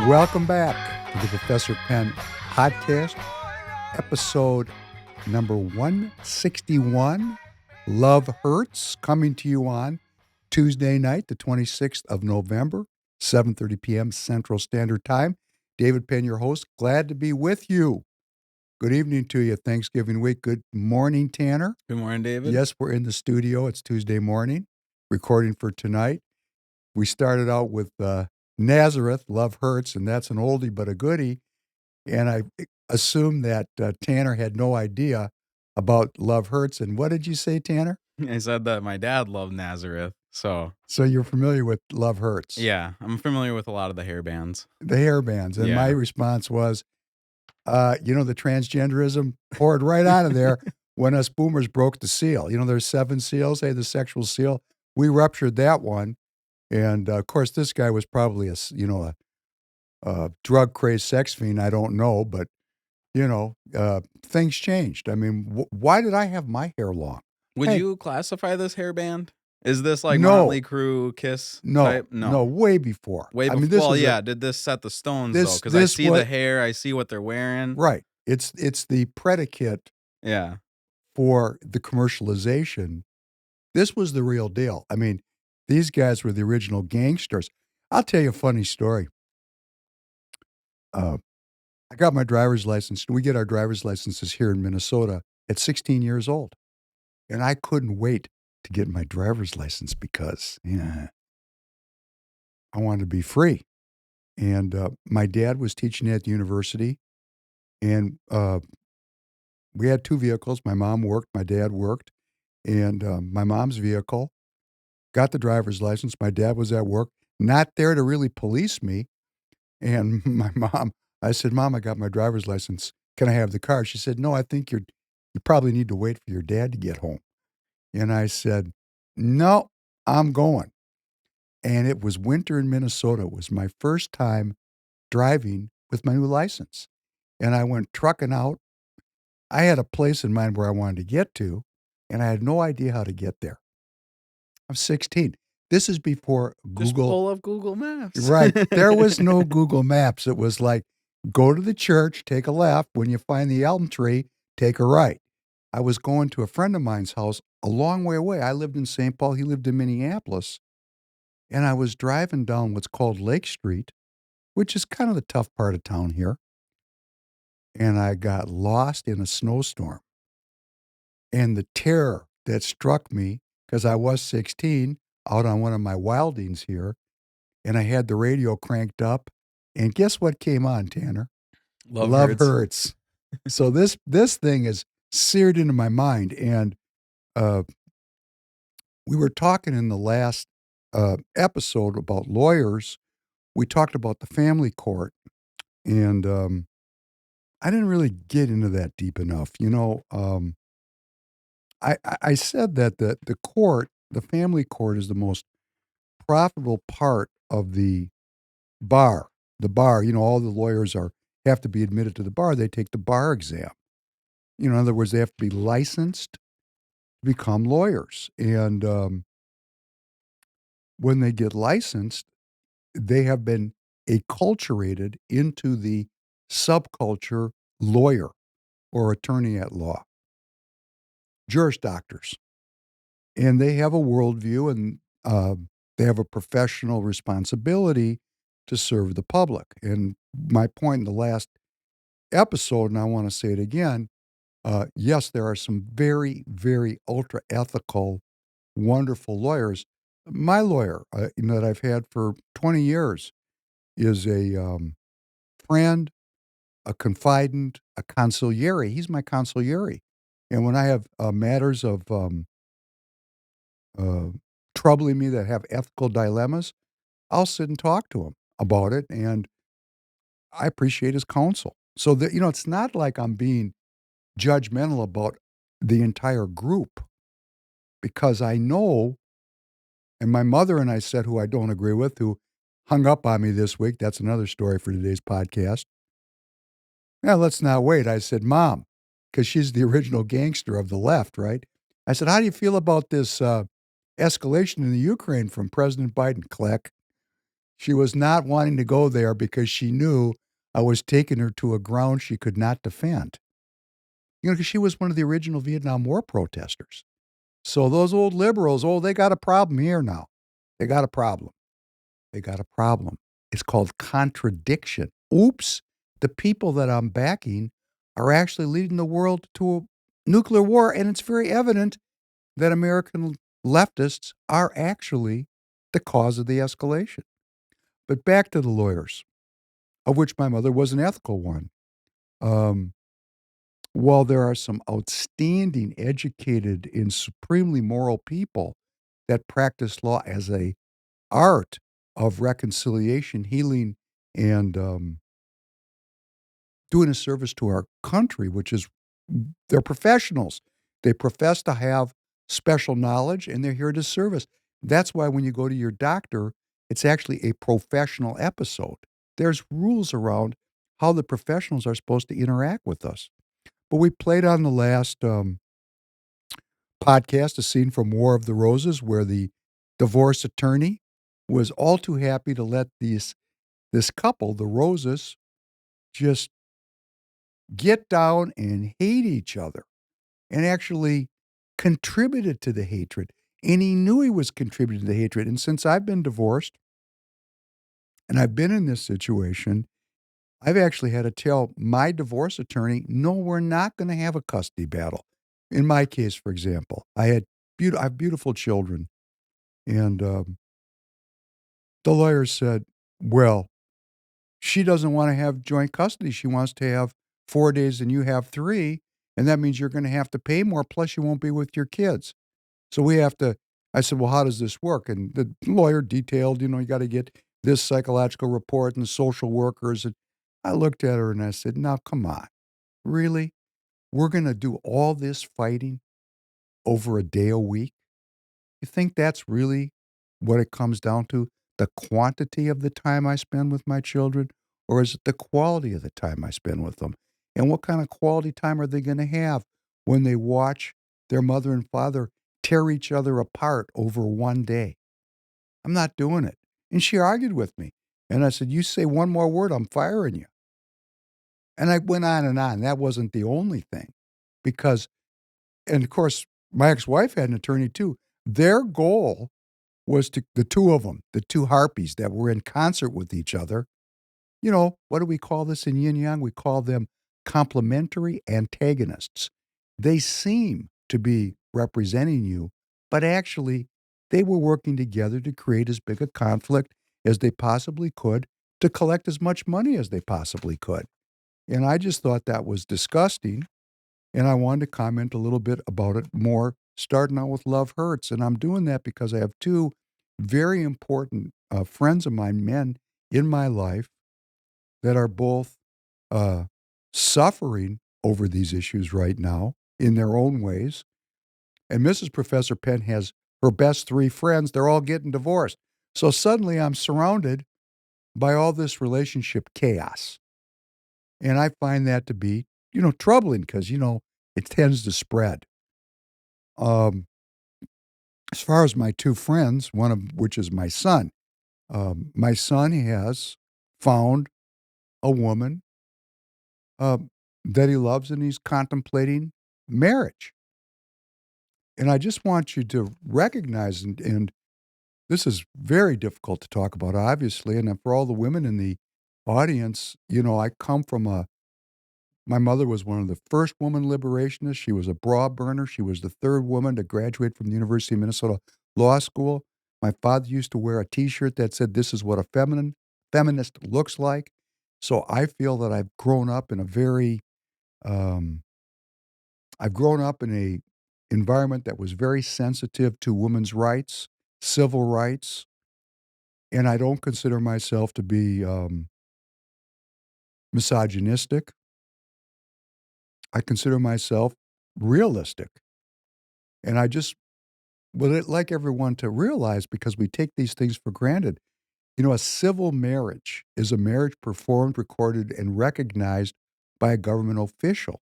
Welcome back to the Professor Penn podcast, episode number 161. Love Hurts, coming to you on Tuesday night, the 26th of November, 7:30 p.m. Central Standard Time. David Penn, your host, glad to be with you. Good evening to you, Thanksgiving week. Good morning, Tanner. Good morning, David. Yes, we're in the studio. It's Tuesday morning, recording for tonight. We started out with Nazareth, Love Hurts, and that's an oldie but a goodie. And I assumed that Tanner had no idea about Love Hurts. And what did you say, Tanner? I said that my dad loved Nazareth, so you're familiar with Love Hurts. yeah, I'm familiar with a lot of the hair bands. The hair bands. And my response was, the transgenderism poured right out of there when us boomers broke the seal. There's 7 seals. Hey, the sexual seal. We ruptured that one. And, of course, this guy was probably a drug-crazed sex fiend. I don't know, but, things changed. I mean, why did I have my hair long? Would you classify this hair band? Is this like Motley Crue, Kiss type? No, way before. Way before. Did this set the stones, though? Because I see the hair, I see what they're wearing. Right. It's the predicate for the commercialization. This was the real deal. I mean, these guys were the original gangsters. I'll tell you a funny story. I got my driver's license. We get our driver's licenses here in Minnesota at 16 years old. And I couldn't wait to get my driver's license because, I wanted to be free. And my dad was teaching at the university. And we had 2 vehicles. My mom worked. My dad worked. And my mom's vehicle got the driver's license. My dad was at work, not there to really police me. And I said, Mom, I got my driver's license. Can I have the car? She said, no, I think you probably need to wait for your dad to get home. And I said, no, I'm going. And it was winter in Minnesota. It was my first time driving with my new license. And I went trucking out. I had a place in mind where I wanted to get to, and I had no idea how to get there. I'm 16. This is before Google. Just pull up Google Maps. Right. There was no Google Maps. It was like, go to the church, take a left. When you find the elm tree, take a right. I was going to a friend of mine's house a long way away. I lived in St. Paul. He lived in Minneapolis. And I was driving down what's called Lake Street, which is kind of the tough part of town here. And I got lost in a snowstorm. And the terror that struck me, because I was 16, out on one of my wildings here, and I had the radio cranked up, and guess what came on, Tanner? Love Hurts. So this thing is seared into my mind, and we were talking in the last episode about lawyers. We talked about the family court, and I didn't really get into that deep enough. I said that the court, the family court, is the most profitable part of the bar. The bar, all the lawyers have to be admitted to the bar. They take the bar exam. In other words, they have to be licensed to become lawyers. And when they get licensed, they have been acculturated into the subculture lawyer or attorney at law. Juris doctors. And they have a worldview, and they have a professional responsibility to serve the public. And my point in the last episode, and I want to say it again, yes, there are some very, very ultra-ethical, wonderful lawyers. My lawyer, that I've had for 20 years, is a friend, a confidant, a consigliere. He's my consigliere. And when I have matters of troubling me that have ethical dilemmas, I'll sit and talk to him about it, and I appreciate his counsel. So that, it's not like I'm being judgmental about the entire group, because I know, and my mother and I said, who I don't agree with, who hung up on me this week, that's another story for today's podcast. Now, let's not wait. I said, Mom, because she's the original gangster of the left, right? I said, how do you feel about this escalation in the Ukraine from President Biden? Click. She was not wanting to go there because she knew I was taking her to a ground she could not defend. Because she was one of the original Vietnam War protesters. So those old liberals, oh, they got a problem here now. They got a problem. They got a problem. It's called contradiction. Oops, the people that I'm backing are actually leading the world to a nuclear war, and it's very evident that American leftists are actually the cause of the escalation. But back to the lawyers, of which my mother was an ethical one. Um, while there are some outstanding, educated, and supremely moral people that practice law as a art of reconciliation, healing, and doing a service to our country, which is they're professionals. They profess to have special knowledge and they're here to service. That's why when you go to your doctor, it's actually a professional episode. There's rules around how the professionals are supposed to interact with us. But we played on the last podcast a scene from War of the Roses where the divorce attorney was all too happy to let this couple, the Roses, just get down and hate each other and actually contributed to the hatred. And he knew he was contributing to the hatred. And since I've been divorced and I've been in this situation, I've actually had to tell my divorce attorney, no, we're not going to have a custody battle. In my case, for example, I have beautiful children. And the lawyer said, well, she doesn't want to have joint custody. She wants to have 4 days and you have 3. And that means you're going to have to pay more. Plus, you won't be with your kids. So we have to. I said, well, how does this work? And the lawyer detailed, you got to get this psychological report and social workers. And I looked at her and I said, now, come on. Really? We're going to do all this fighting over a day a week? You think that's really what it comes down to? The quantity of the time I spend with my children? Or is it the quality of the time I spend with them? And what kind of quality time are they going to have when they watch their mother and father tear each other apart over one day? I'm not doing it. And she argued with me. And I said, you say one more word, I'm firing you. And I went on and on. That wasn't the only thing. Because, and of course, my ex-wife had an attorney too. Their goal was to the two of them, the two harpies that were in concert with each other. What do we call this in yin yang? We call them complementary antagonists. They seem to be representing you, but actually, they were working together to create as big a conflict as they possibly could to collect as much money as they possibly could. And I just thought that was disgusting. And I wanted to comment a little bit about it more, starting out with Love Hurts. And I'm doing that because I have two very important friends of mine, men in my life, that are both uh, suffering over these issues right now in their own ways. And Mrs. Professor Penn has her best 3 friends. They're all getting divorced. So suddenly I'm surrounded by all this relationship chaos. And I find that to be, troubling because, it tends to spread. Um, as far as my 2 friends, one of which is my son has found a woman uh, that he loves and he's contemplating marriage. And I just want you to recognize, and this is very difficult to talk about, obviously. And for all the women in the audience, I come from my mother was one of the first woman liberationists. She was a bra burner. She was the third woman to graduate from the University of Minnesota Law School. My father used to wear a T-shirt that said, "This is what a feminist looks like." So I feel that um, I've grown up in a environment that was very sensitive to women's rights, civil rights, and I don't consider myself to be misogynistic. I consider myself realistic. And I just would like everyone to realize, because we take these things for granted, a civil marriage is a marriage performed, recorded, and recognized by a government official.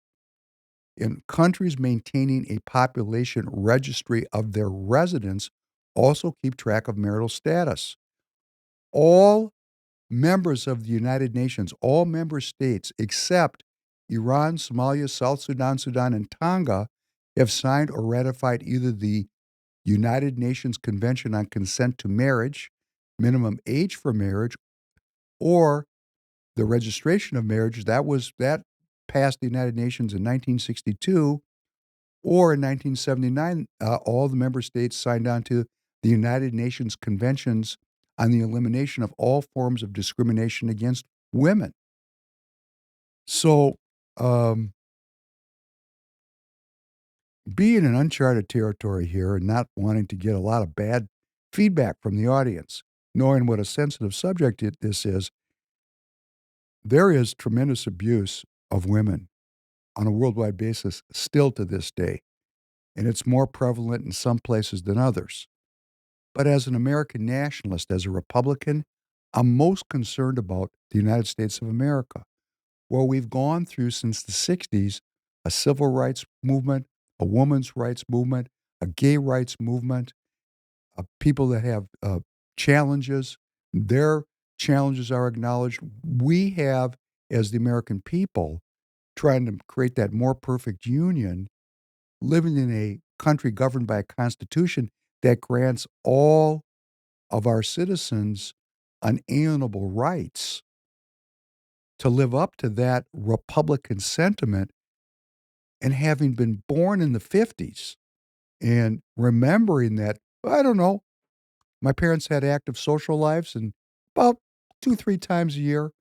In countries maintaining a population registry of their residents also keep track of marital status. All members of the United Nations, all member states except Iran, Somalia, South Sudan, Sudan, and Tonga have signed or ratified either the United Nations Convention on Consent to Marriage, minimum age for marriage, or the registration of marriage. That passed the United Nations in 1962, or in 1979, all the member states signed on to the United Nations Conventions on the elimination of all forms of discrimination against women. So, um, being in uncharted territory here and not wanting to get a lot of bad feedback from the audience, knowing what a sensitive subject this is, there is tremendous abuse of women on a worldwide basis still to this day. And it's more prevalent in some places than others. But as an American nationalist, as a Republican, I'm most concerned about the United States of America, where we've gone through since the 60s a civil rights movement, a women's rights movement, a gay rights movement, people that have challenges, their challenges are acknowledged. We have, as the American people, trying to create that more perfect union, living in a country governed by a constitution that grants all of our citizens unalienable rights to live up to that Republican sentiment. And having been born in the 50s and remembering that, I don't know, my parents had active social lives, and about 2, 3 times a year,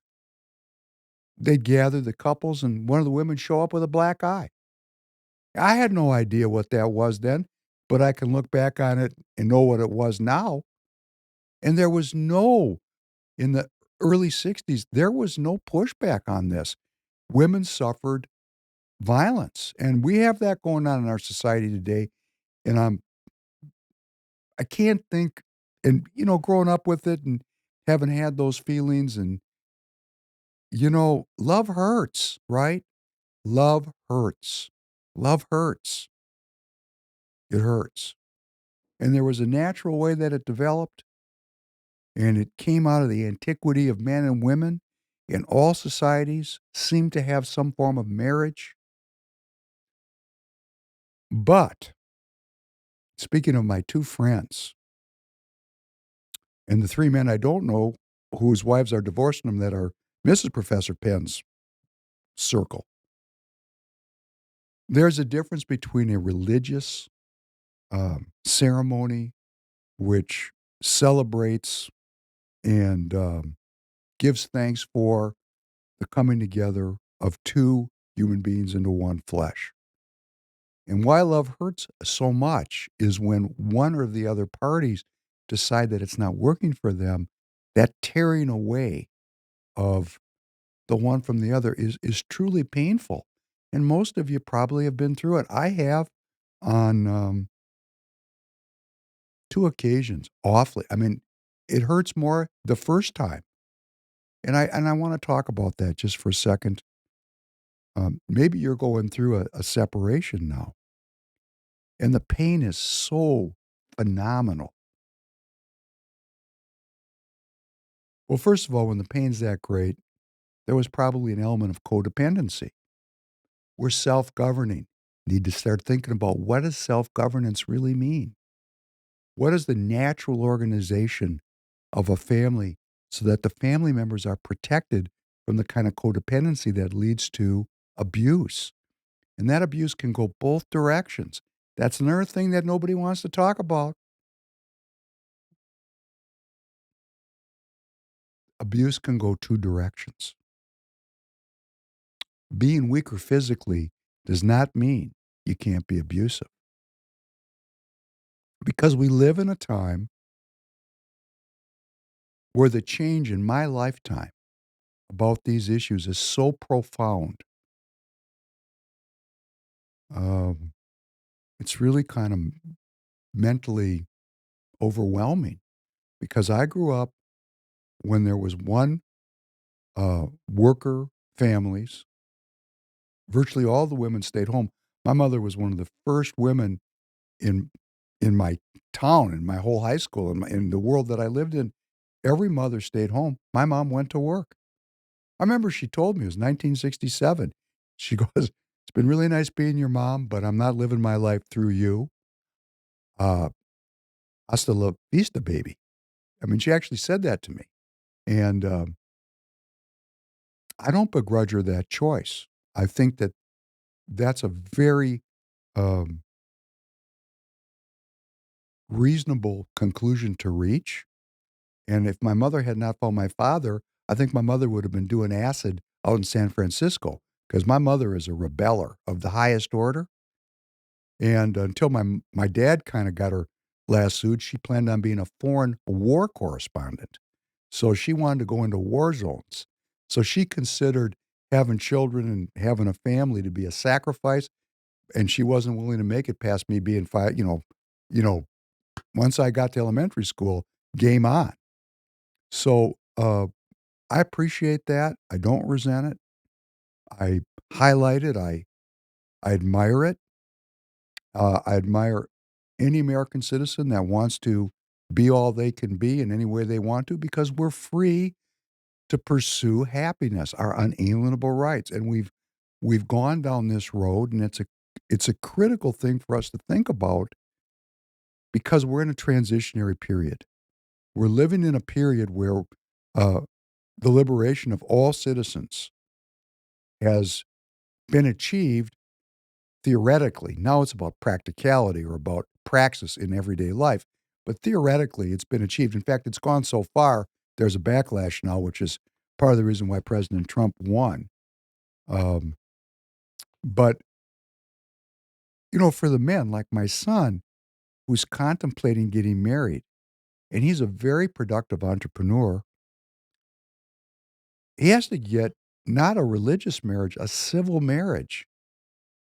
they'd gather the couples and one of the women show up with a black eye. I had no idea what that was then, but I can look back on it and know what it was now. And there was no in the early 60s, there was no pushback on this. Women suffered violence, and we have that going on in our society today, and I can't think and, growing up with it and having had those feelings and, love hurts, right? Love hurts. Love hurts. It hurts. And there was a natural way that it developed, and it came out of the antiquity of men and women in all societies seem to have some form of marriage. But speaking of my two friends and the three men I don't know whose wives are divorcing them that are Mrs. Professor Penn's circle, there's a difference between a religious ceremony which celebrates and gives thanks for the coming together of two human beings into one flesh. And why love hurts so much is when one or the other parties decide that it's not working for them, that tearing away of the one from the other is truly painful. And most of you probably have been through it. I have on 2 occasions, awfully. I mean, it hurts more the first time. And I wanna talk about that just for a second. Maybe you're going through a separation now, and the pain is so phenomenal. Well, first of all, when the pain's that great, there was probably an element of codependency. We're self-governing. Need to start thinking about what does self-governance really mean? What is the natural organization of a family so that the family members are protected from the kind of codependency that leads to abuse? And that abuse can go both directions. That's another thing that nobody wants to talk about. Abuse can go 2 directions. Being weaker physically does not mean you can't be abusive. Because we live in a time where the change in my lifetime about these issues is so profound. Um, it's really kind of mentally overwhelming because I grew up when there was one worker families. Virtually all the women stayed home. My mother was one of the first women in my town, in my whole high school, in the world that I lived in. every mother stayed home. My mom went to work. I remember she told me, it was 1967. She goes, "It's been really nice being your mom, but I'm not living my life through you. Uh, hasta la vista, baby." I mean, she actually said that to me. And I don't begrudge her that choice. I think that that's a very um, reasonable conclusion to reach. And if my mother had not found my father, I think my mother would have been doing acid out in San Francisco because my mother is a rebeller of the highest order. And until my dad kind of got her lassoed, she planned on being a foreign war correspondent. So she wanted to go into war zones. So she considered having children and having a family to be a sacrifice, and she wasn't willing to make it past me being five. Once I got to elementary school, game on. So I appreciate that. I don't resent it. I highlight it. I admire it. I admire any American citizen that wants to be all they can be in any way they want to because we're free to pursue happiness, our unalienable rights. And we've gone down this road, and it's a critical thing for us to think about because we're in a transitionary period. We're living in a period where uh, the liberation of all citizens has been achieved theoretically. Now it's about practicality or about praxis in everyday life. But theoretically, it's been achieved. In fact, it's gone so far, there's a backlash now, which is part of the reason why President Trump won. Um, but, for the men like my son, who's contemplating getting married, and he's a very productive entrepreneur, he has to get not a religious marriage, a civil marriage,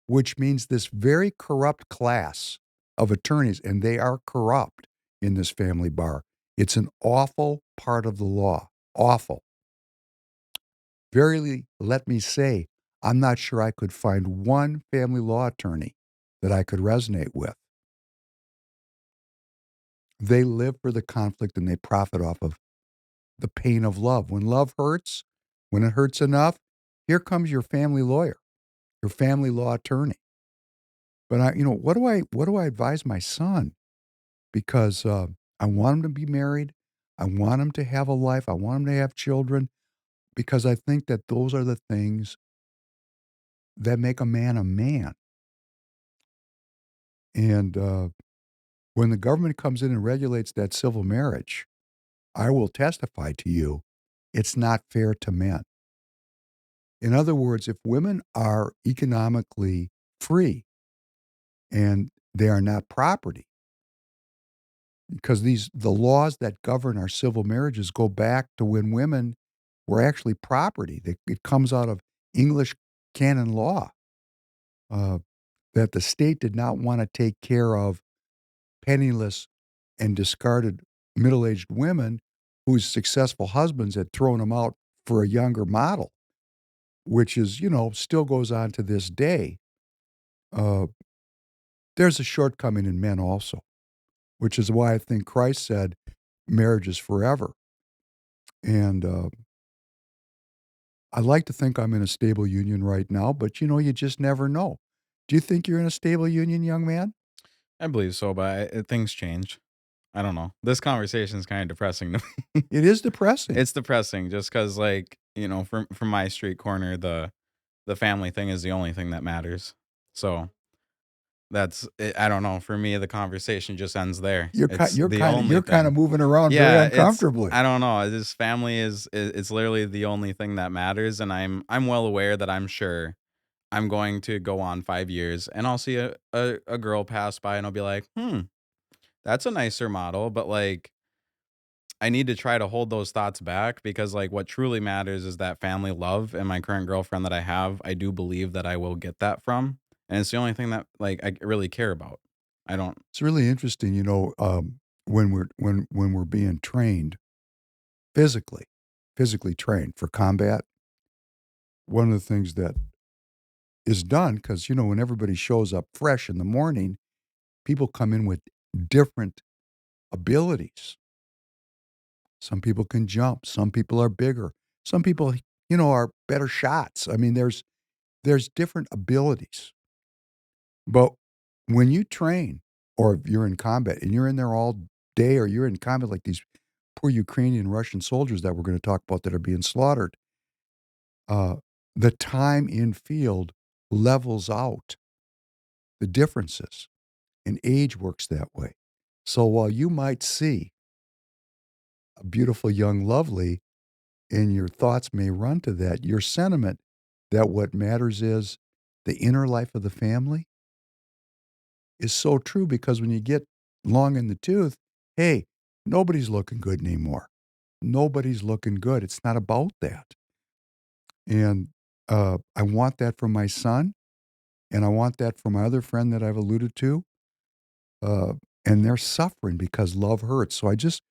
which means this very corrupt class of attorneys, and they are corrupt in this family bar. It's an awful part of the law. Awful. Verily, let me say, I'm not sure I could find one family law attorney that I could resonate with. They live for the conflict and they profit off of the pain of love. When love hurts, when it hurts enough, here comes your family lawyer, your family law attorney. But what do I advise my son? Because I want him to be married. I want him to have a life. I want him to have children because I think that those are the things that make a man a man. And when the government comes in and regulates that civil marriage, I will testify to you, it's not fair to men. In other words, if women are economically free and they are not property, because the laws that govern our civil marriages go back to when women were actually property. It comes out of English canon law uh, that the state did not want to take care of penniless and discarded middle-aged women whose successful husbands had thrown them out for a younger model, which is, still goes on to this day. Uh, there's a shortcoming in men also, which is why I think Christ said marriage is forever. And I like to think I'm in a stable union right now, but you just never know. Do you think you're in a stable union, young man? I believe so, but things change. I don't know. This conversation is kind of depressing to me. It is depressing. It's depressing just because, like, from my street corner, the family thing is the only thing that matters. So that's it. I don't know. For me, the conversation just ends there. You're ki It's you're the kinda only you're kinda thing. moving around very Yeah, it's uncomfortably. I don't know. This family it's literally the only thing that matters, and I'm well aware that I'm sure I'm going to go on 5 years, and I'll see a girl pass by, and I'll be like, that's a nicer model, but like I need to try to hold those thoughts back because like what truly matters is that family love and my current girlfriend that I have, I do believe that I will get that from. And it's the only thing that like I really care about. I don't It's really interesting, when we're being trained physically physically trained for combat, one of the things that is done because when everybody shows up fresh in the morning, people come in with different abilities. Some people can jump. Some people are bigger. Some people, are better shots. I mean, there's different abilities. But when you train or if you're in combat and you're in there all day or you're in combat like these poor Ukrainian Russian soldiers that we're going to talk about that are being slaughtered, uh, the time in field levels out the differences, and age works that way. So while you might see a beautiful young lovely and your thoughts may run to that, your sentiment that what matters is the inner life of the family is so true because when you get long in the tooth, hey, nobody's looking good anymore. Nobody's looking good. It's not about that. And I want that for my son, and I want that for my other friend that I've alluded to. Uh, and they're suffering because love hurts. So I just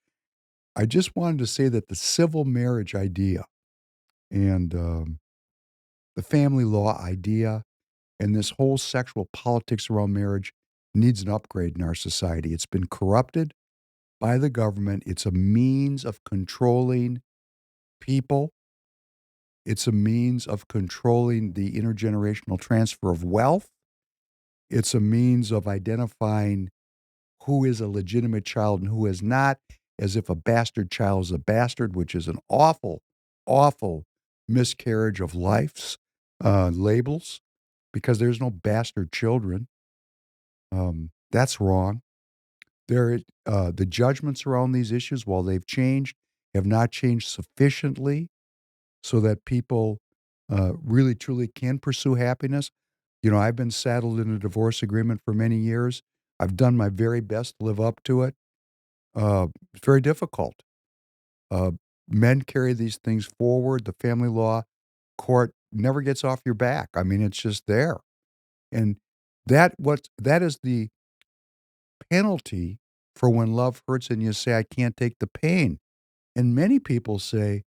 wanted to say that the civil marriage idea and the family law idea and this whole sexual politics around marriage needs an upgrade in our society. It's been corrupted by the government. It's a means of controlling people. It's a means of controlling the intergenerational transfer of wealth. It's a means of identifying who is a legitimate child and who is not, as if a bastard child is a bastard, which is an awful, awful miscarriage of life's labels, because there's no bastard children. That's wrong. The judgments around these issues, while they've changed, have not changed sufficiently so that people really truly can pursue happiness. I've been saddled in a divorce agreement for many years. I've done my very best to live up to it. It's very difficult. Uh, Men carry these things forward. The family law court never gets off your back. I mean, it's just there. And that is the penalty for when love hurts and you say, I can't take the pain. And many people say,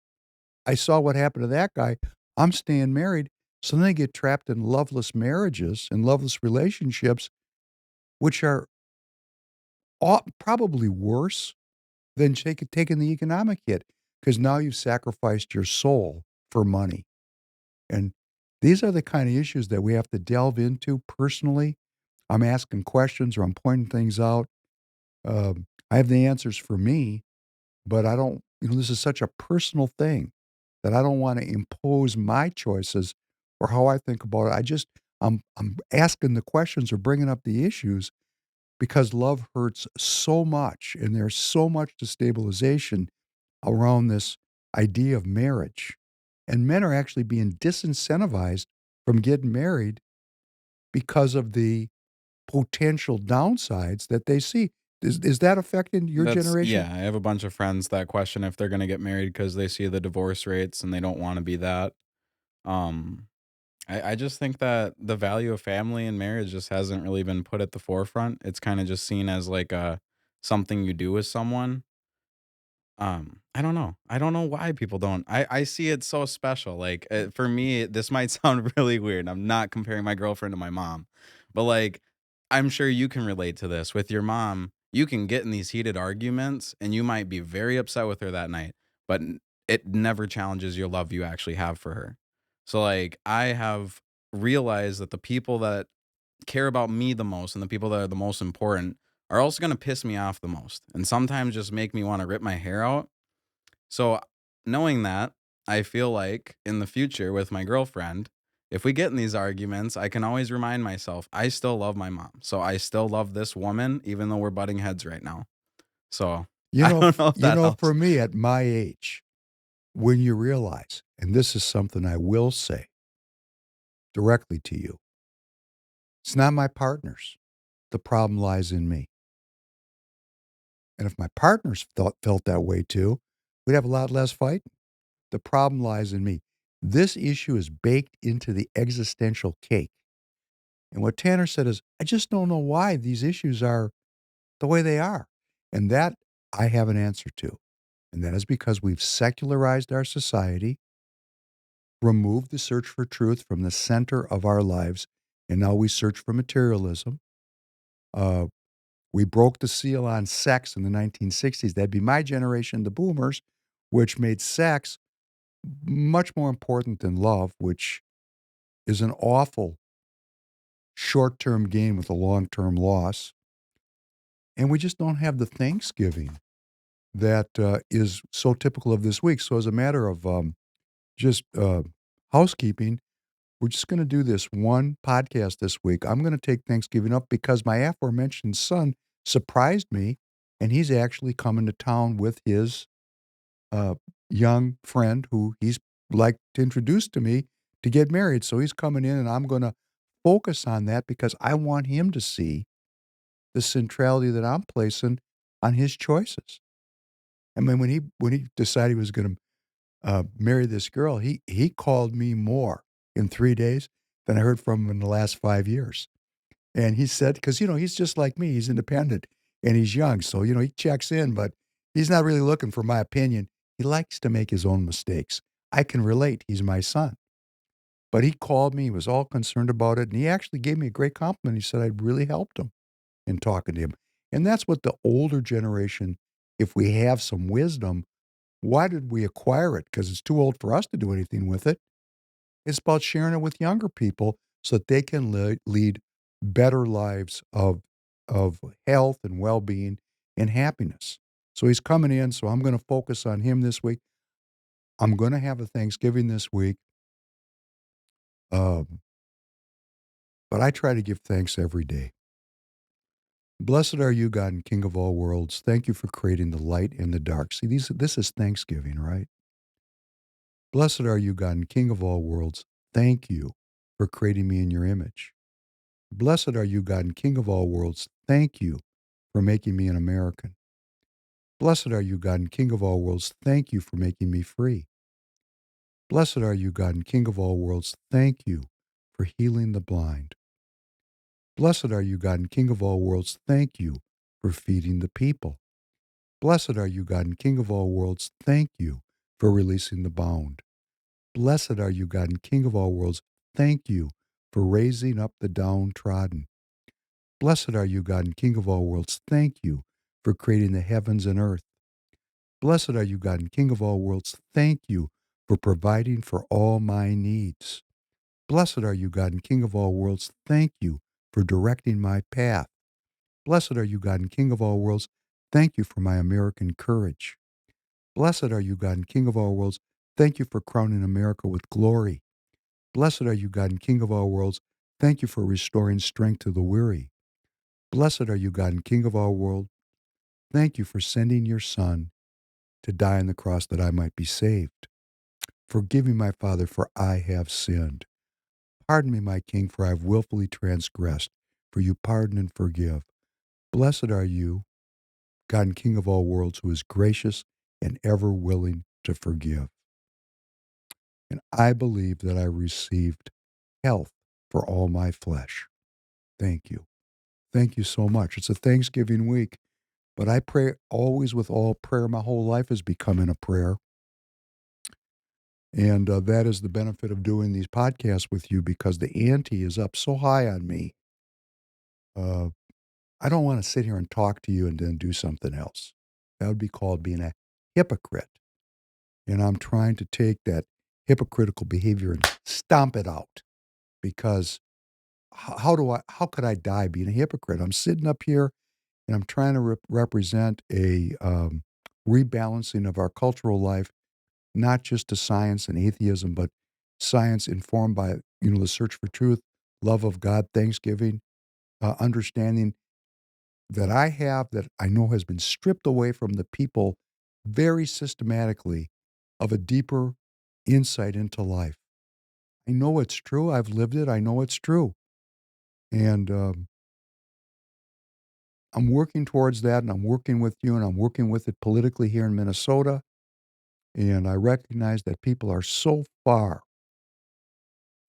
I saw what happened to that guy. I'm staying married. So then they get trapped in loveless marriages and loveless relationships, which are probably worse than taking the economic hit because now you've sacrificed your soul for money. And these are the kind of issues that we have to delve into personally. I'm asking questions or I'm pointing things out. I have the answers for me, but I don't, this is such a personal thing that I don't want to impose my choices or how I think about it. I'm asking the questions or bringing up the issues because love hurts so much and there's so much destabilization around this idea of marriage. And men are actually being disincentivized from getting married because of the potential downsides that they see. Is that affecting your generation? Yeah, I have a bunch of friends that question if they're gonna get married because they see the divorce rates and they don't wanna be that. Um, I just think that the value of family and marriage just hasn't really been put at the forefront. It's kinda just seen as like a something you do with someone. I don't know. I don't know why people don't. I see it so special. Like for me, this might sound really weird. I'm not comparing my girlfriend to my mom, but like I'm sure you can relate to this with your mom. You can get in these heated arguments, and you might be very upset with her that night, but it never challenges your love you actually have for her. So like I have realized that the people that care about me the most and the people that are the most important are also going to piss me off the most and sometimes just make me want to rip my hair out. So, knowing that, I feel like in the future with my girlfriend, if we get in these arguments, I can always remind myself I still love my mom. So, I still love this woman, even though we're butting heads right now. So, I don't know if that For helps. me at my age, when you realize, and this is something I will say directly to you, it's not my partners. The problem lies in me. And if my partners felt that way too, we'd have a lot less fight. The problem lies in me. This issue is baked into the existential cake. And what Tanner said is, I just don't know why these issues are the way they are. And that I have an answer to. And that is because we've secularized our society, removed the search for truth from the center of our lives, and now we search for materialism. Uh, We broke the seal on sex in the 1960s. That'd be my generation, the boomers, which made sex much more important than love, which is an awful short-term gain with a long-term loss. And we just don't have the Thanksgiving that is so typical of this week. So as a matter of just housekeeping, we're just going to do this one podcast this week. I'm going to take Thanksgiving up because my aforementioned son surprised me, and he's actually coming to town with his uh, young friend who he's like to introduce to me to get married. So he's coming in, and I'm going to focus on that because I want him to see the centrality that I'm placing on his choices. I mean, when he decided he was going to marry this girl, he called me more in 3 days than I heard from him in the last 5 years. And he said, because he's just like me, he's independent and he's young, so, he checks in, but he's not really looking for my opinion. He likes to make his own mistakes. I can relate, he's my son. But he called me, he was all concerned about it, and he actually gave me a great compliment. He said I'd really helped him in talking to him. And that's what the older generation, if we have some wisdom, why did we acquire it? Because it's too old for us to do anything with it. It's about sharing it with younger people so that they can lead better lives of health and well-being and happiness. So he's coming in, so I'm gonna focus on him this week. I'm gonna have a Thanksgiving this week, um, but I try to give thanks every day. Blessed are you, God and King of all worlds. Thank you for creating the light and the dark. See, this is Thanksgiving, right? Blessed are you, God and King of all worlds. Thank you for creating me in your image. Blessed are you, God and King of all worlds. Thank you for making me an American. Blessed are you, God and King of all worlds. Thank you for making me free. Blessed are you, God and King of all worlds. Thank you for healing the blind. Blessed are you, God and King of all worlds. Thank you for feeding the people. Blessed are you, God and King of all worlds. Thank you for releasing the bound. Blessed are you, God and King of all worlds. Thank you for raising up the downtrodden. Blessed are you, God and King of all worlds. Thank you for creating the heavens and earth. Blessed are you, God and King of all worlds. Thank you for providing for all my needs. Blessed are you, God and King of all worlds. Thank you for directing my path. Blessed are you, God and King of all worlds. Thank you for my American courage. Blessed are you, God and King of all worlds. Thank you for crowning America with glory. Blessed are you, God and King of all worlds. Thank you for restoring strength to the weary. Blessed are you, God and King of all world. Thank you for sending your Son to die on the cross that I might be saved. Forgive me, my Father, for I have sinned. Pardon me, my King, for I have willfully transgressed. For you pardon and forgive. Blessed are you, God and King of all worlds, who is gracious and ever willing to forgive. And I believe that I received health for all my flesh. Thank you. Thank you so much. It's a Thanksgiving week, but I pray always with all prayer. My whole life has become in a prayer. And that is the benefit of doing these podcasts with you because the ante is up so high on me. Uh, I don't want to sit here and talk to you and then do something else. That would be called being a hypocrite. And I'm trying to take that hypocritical behavior and stomp it out because how could I die being a hypocrite? I'm sitting up here and I'm trying to represent a rebalancing of our cultural life, not just to science and atheism, but science informed by the search for truth, love of God, Thanksgiving, understanding that I have that I know has been stripped away from the people very systematically of a deeper insight into life. I know it's true. I've lived it. I know it's true. And I'm working towards that, and I'm working with you, and I'm working with it politically here in Minnesota. And I recognize that people are so far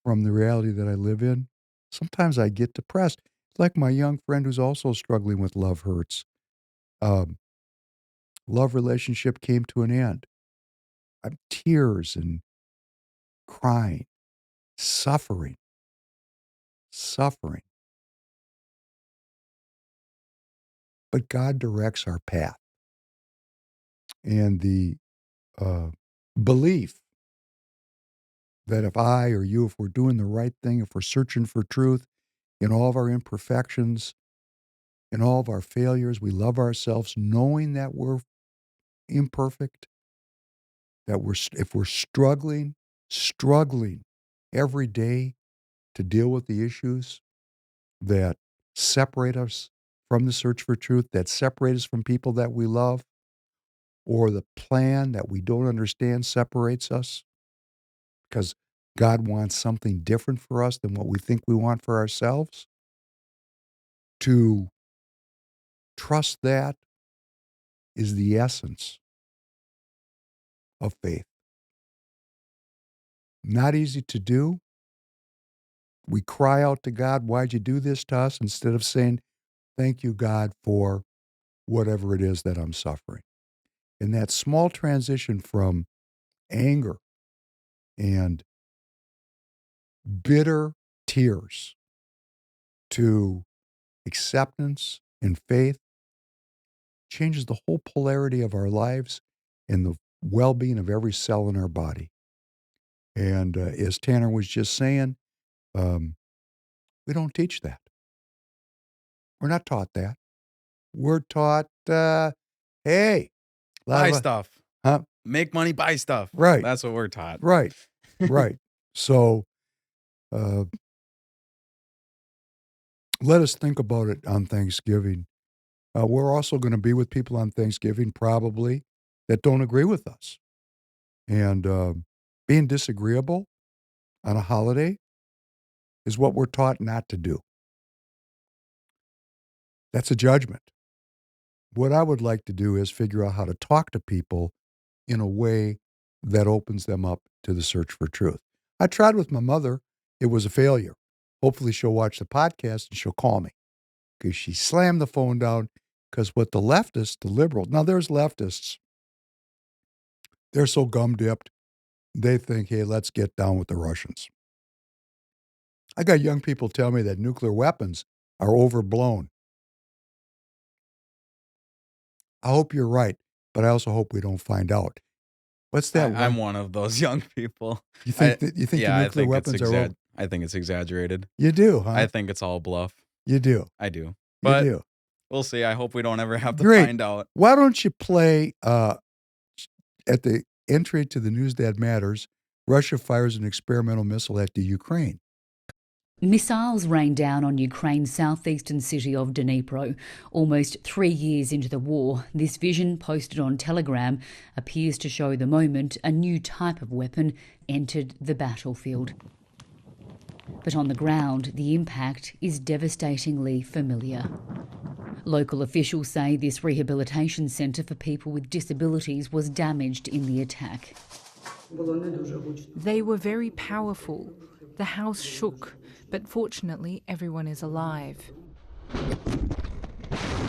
from the reality that I live in. Sometimes I get depressed. It's like my young friend who's also struggling with love hurts. Um, Love relationship came to an end. I'm tears and crying, suffering, suffering. but God directs our path. And the uh, belief that if I or you, if we're doing the right thing, if we're searching for truth in all of our imperfections, in all of our failures, we love ourselves, knowing that we're imperfect, that if we're struggling every day to deal with the issues that separate us from the search for truth, that separate us from people that we love, or the plan that we don't understand separates us because God wants something different for us than what we think we want for ourselves, to trust that is the essence of faith. Not easy to do. We cry out to God, why'd you do this to us? Instead of saying, thank you, God, for whatever it is that I'm suffering. And that small transition from anger and bitter tears to acceptance and faith changes the whole polarity of our lives and the well-being of every cell in our body. And as Tanner was just saying, we don't teach that. We're not taught that. We're taught, hey, a lot Buy of stuff. huh? Make money, buy stuff. Right, That's what we're taught. right, right. So uh, let us think about it on Thanksgiving. We're also going to be with people on Thanksgiving probably that don't agree with us. And being disagreeable on a holiday is what we're taught not to do. That's a judgment. What I would like to do is figure out how to talk to people in a way that opens them up to the search for truth. I tried with my mother. It was a failure. Hopefully she'll watch the podcast and she'll call me because she slammed the phone down because what the leftists, the liberals, now there's leftists, they're so gum-dipped, they think, hey, let's get down with the Russians. I got young people tell me that nuclear weapons are overblown. I hope you're right, but I also hope we don't find out. What's that I'm one? one of those young people. You think the Yeah, I nuclear think it's weapons are over? I think it's exaggerated. You do, I huh? think it's all bluff. You do. I do. You But do. we'll see. I hope we don't ever have to Great. find out. Why don't you play at the entry to the News That Matters, Russia fires an experimental missile at the Ukraine. Missiles rained down on Ukraine's southeastern city of Dnipro. Almost 3 years into the war, this vision posted on Telegram appears to show the moment a new type of weapon entered the battlefield. But on the ground, the impact is devastatingly familiar. Local officials say this rehabilitation centre for people with disabilities was damaged in the attack. They were very powerful. The house shook, but fortunately everyone is alive.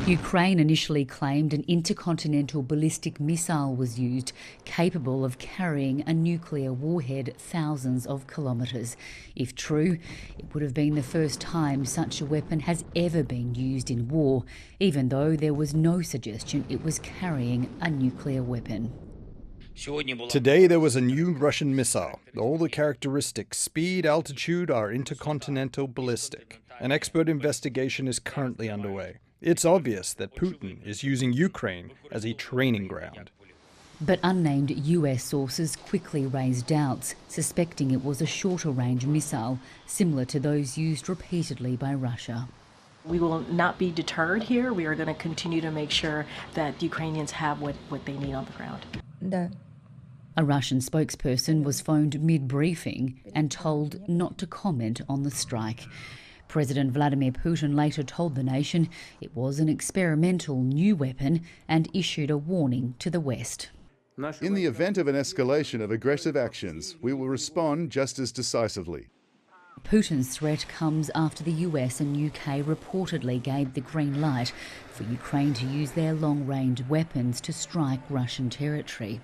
Ukraine initially claimed an intercontinental ballistic missile was used, capable of carrying a nuclear warhead thousands of kilometres. If true, it would have been the first time such a weapon has ever been used in war, even though there was no suggestion it was carrying a nuclear weapon. Today there was a new Russian missile. All the characteristics, speed, altitude, are intercontinental ballistic. An expert investigation is currently underway. It's obvious that Putin is using Ukraine as a training ground. But unnamed US sources quickly raised doubts, suspecting it was a shorter-range missile, similar to those used repeatedly by Russia. We will not be deterred here. We are going to continue to make sure that the Ukrainians have what they need on the ground. A Russian spokesperson was phoned mid-briefing and told not to comment on the strike. President Vladimir Putin later told the nation it was an experimental new weapon and issued a warning to the West. In the event of an escalation of aggressive actions, we will respond just as decisively. Putin's threat comes after the US and UK reportedly gave the green light for Ukraine to use their long-range weapons to strike Russian territory.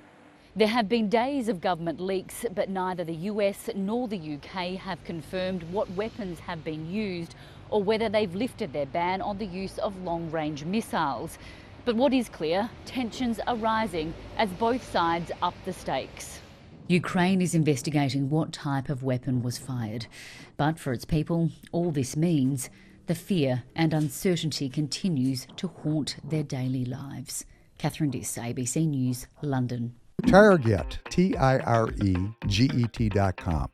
There have been days of government leaks, but neither the US nor the UK have confirmed what weapons have been used or whether they've lifted their ban on the use of long-range missiles. But what is clear, tensions are rising as both sides up the stakes. Ukraine is investigating what type of weapon was fired. But for its people, all this means the fear and uncertainty continues to haunt their daily lives. Catherine Diss, ABC News, London. TireGet, TireGet.com.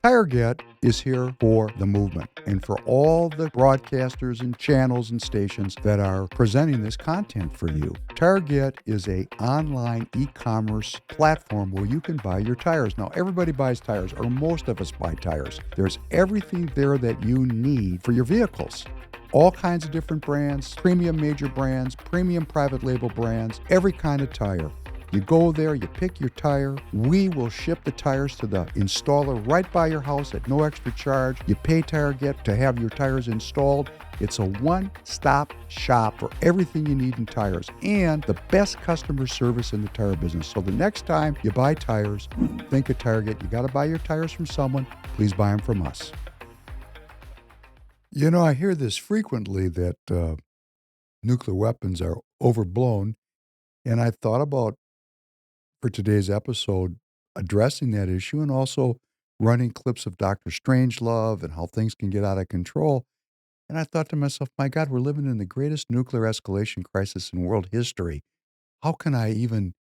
TireGet is here for the movement and for all the broadcasters and channels and stations that are presenting this content for you. TireGet is an online e-commerce platform where you can buy your tires. Now, everybody buys tires, or most of us buy tires. There's everything there that you need for your vehicles. All kinds of different brands, premium major brands, premium private label brands, every kind of tire. You go there, you pick your tire. We will ship the tires to the installer right by your house at no extra charge. You pay TireGet to have your tires installed. It's a one-stop shop for everything you need in tires and the best customer service in the tire business. So the next time you buy tires, think of TireGet. You got to buy your tires from someone. Please buy them from us. You know, I hear this frequently that nuclear weapons are overblown, and I thought about, for today's episode, addressing that issue and also running clips of Dr. Strangelove and how things can get out of control. And I thought to myself, my God, we're living in the greatest nuclear escalation crisis in world history. How can I even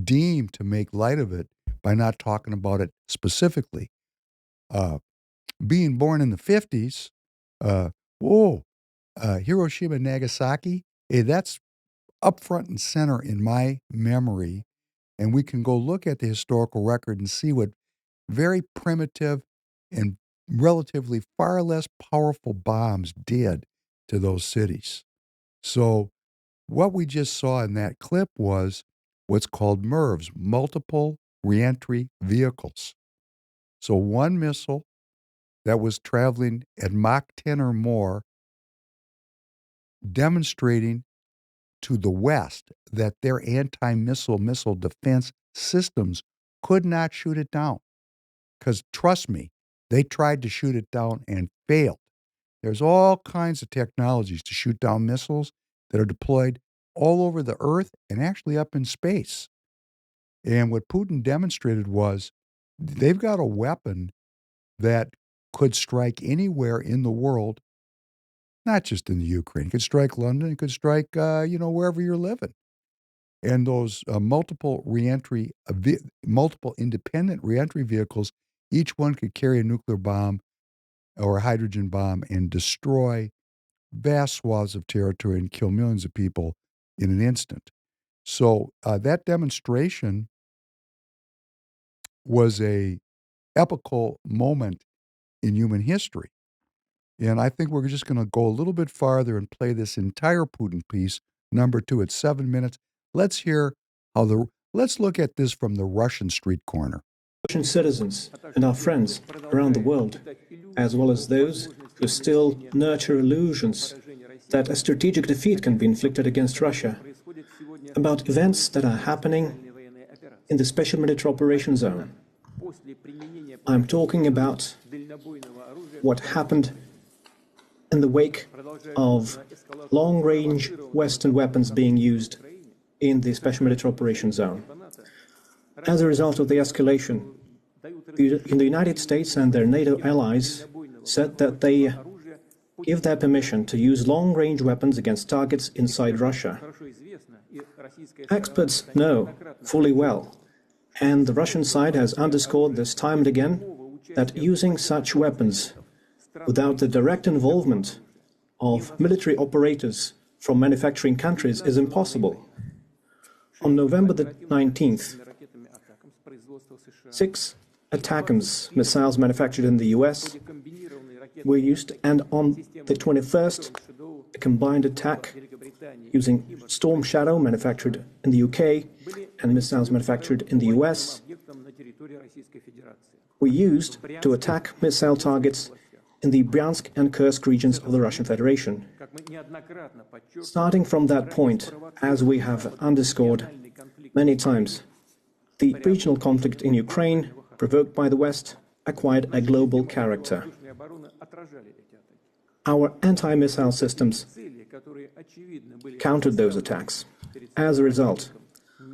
deem to make light of it by not talking about it specifically? Being born in the 50s, Hiroshima and Nagasaki, that's up front and center in my memory. And we can go look at the historical record and see what very primitive and relatively far less powerful bombs did to those cities. So what we just saw in that clip was what's called MIRVs, multiple reentry vehicles. So one missile that was traveling at Mach 10 or more, demonstrating to the West that their missile defense systems could not shoot it down. Because trust me, they tried to shoot it down and failed. There's all kinds of technologies to shoot down missiles that are deployed all over the earth and actually up in space. And what Putin demonstrated was they've got a weapon that could strike anywhere in the world, not just in the Ukraine. It could strike London. It could strike, wherever you're living. And those multiple independent reentry vehicles, each one could carry a nuclear bomb or a hydrogen bomb and destroy vast swaths of territory and kill millions of people in an instant. So that demonstration was a epical moment in human history. And I think we're just going to go a little bit farther and play this entire Putin piece, number 2 at 7 minutes. Let's hear let's look at this from the Russian street corner. Russian citizens and our friends around the world, as well as those who still nurture illusions that a strategic defeat can be inflicted against Russia, about events that are happening in the Special Military Operations Zone. I'm talking about what happened in the wake of long-range Western weapons being used in the Special Military Operations Zone. As a result of the escalation, the United States and their NATO allies said that they give their permission to use long-range weapons against targets inside Russia. Experts know fully well, and the Russian side has underscored this time and again, that using such weapons without the direct involvement of military operators from manufacturing countries is impossible. On November the 19th, 6 ATACMS missiles manufactured in the US were used, and on the 21st, a combined attack using Storm Shadow manufactured in the UK and missiles manufactured in the US were used to attack missile targets in the Bryansk and Kursk regions of the Russian Federation. Starting from that point, as we have underscored many times, the regional conflict in Ukraine, provoked by the West, acquired a global character. Our anti-missile systems countered those attacks. As a result,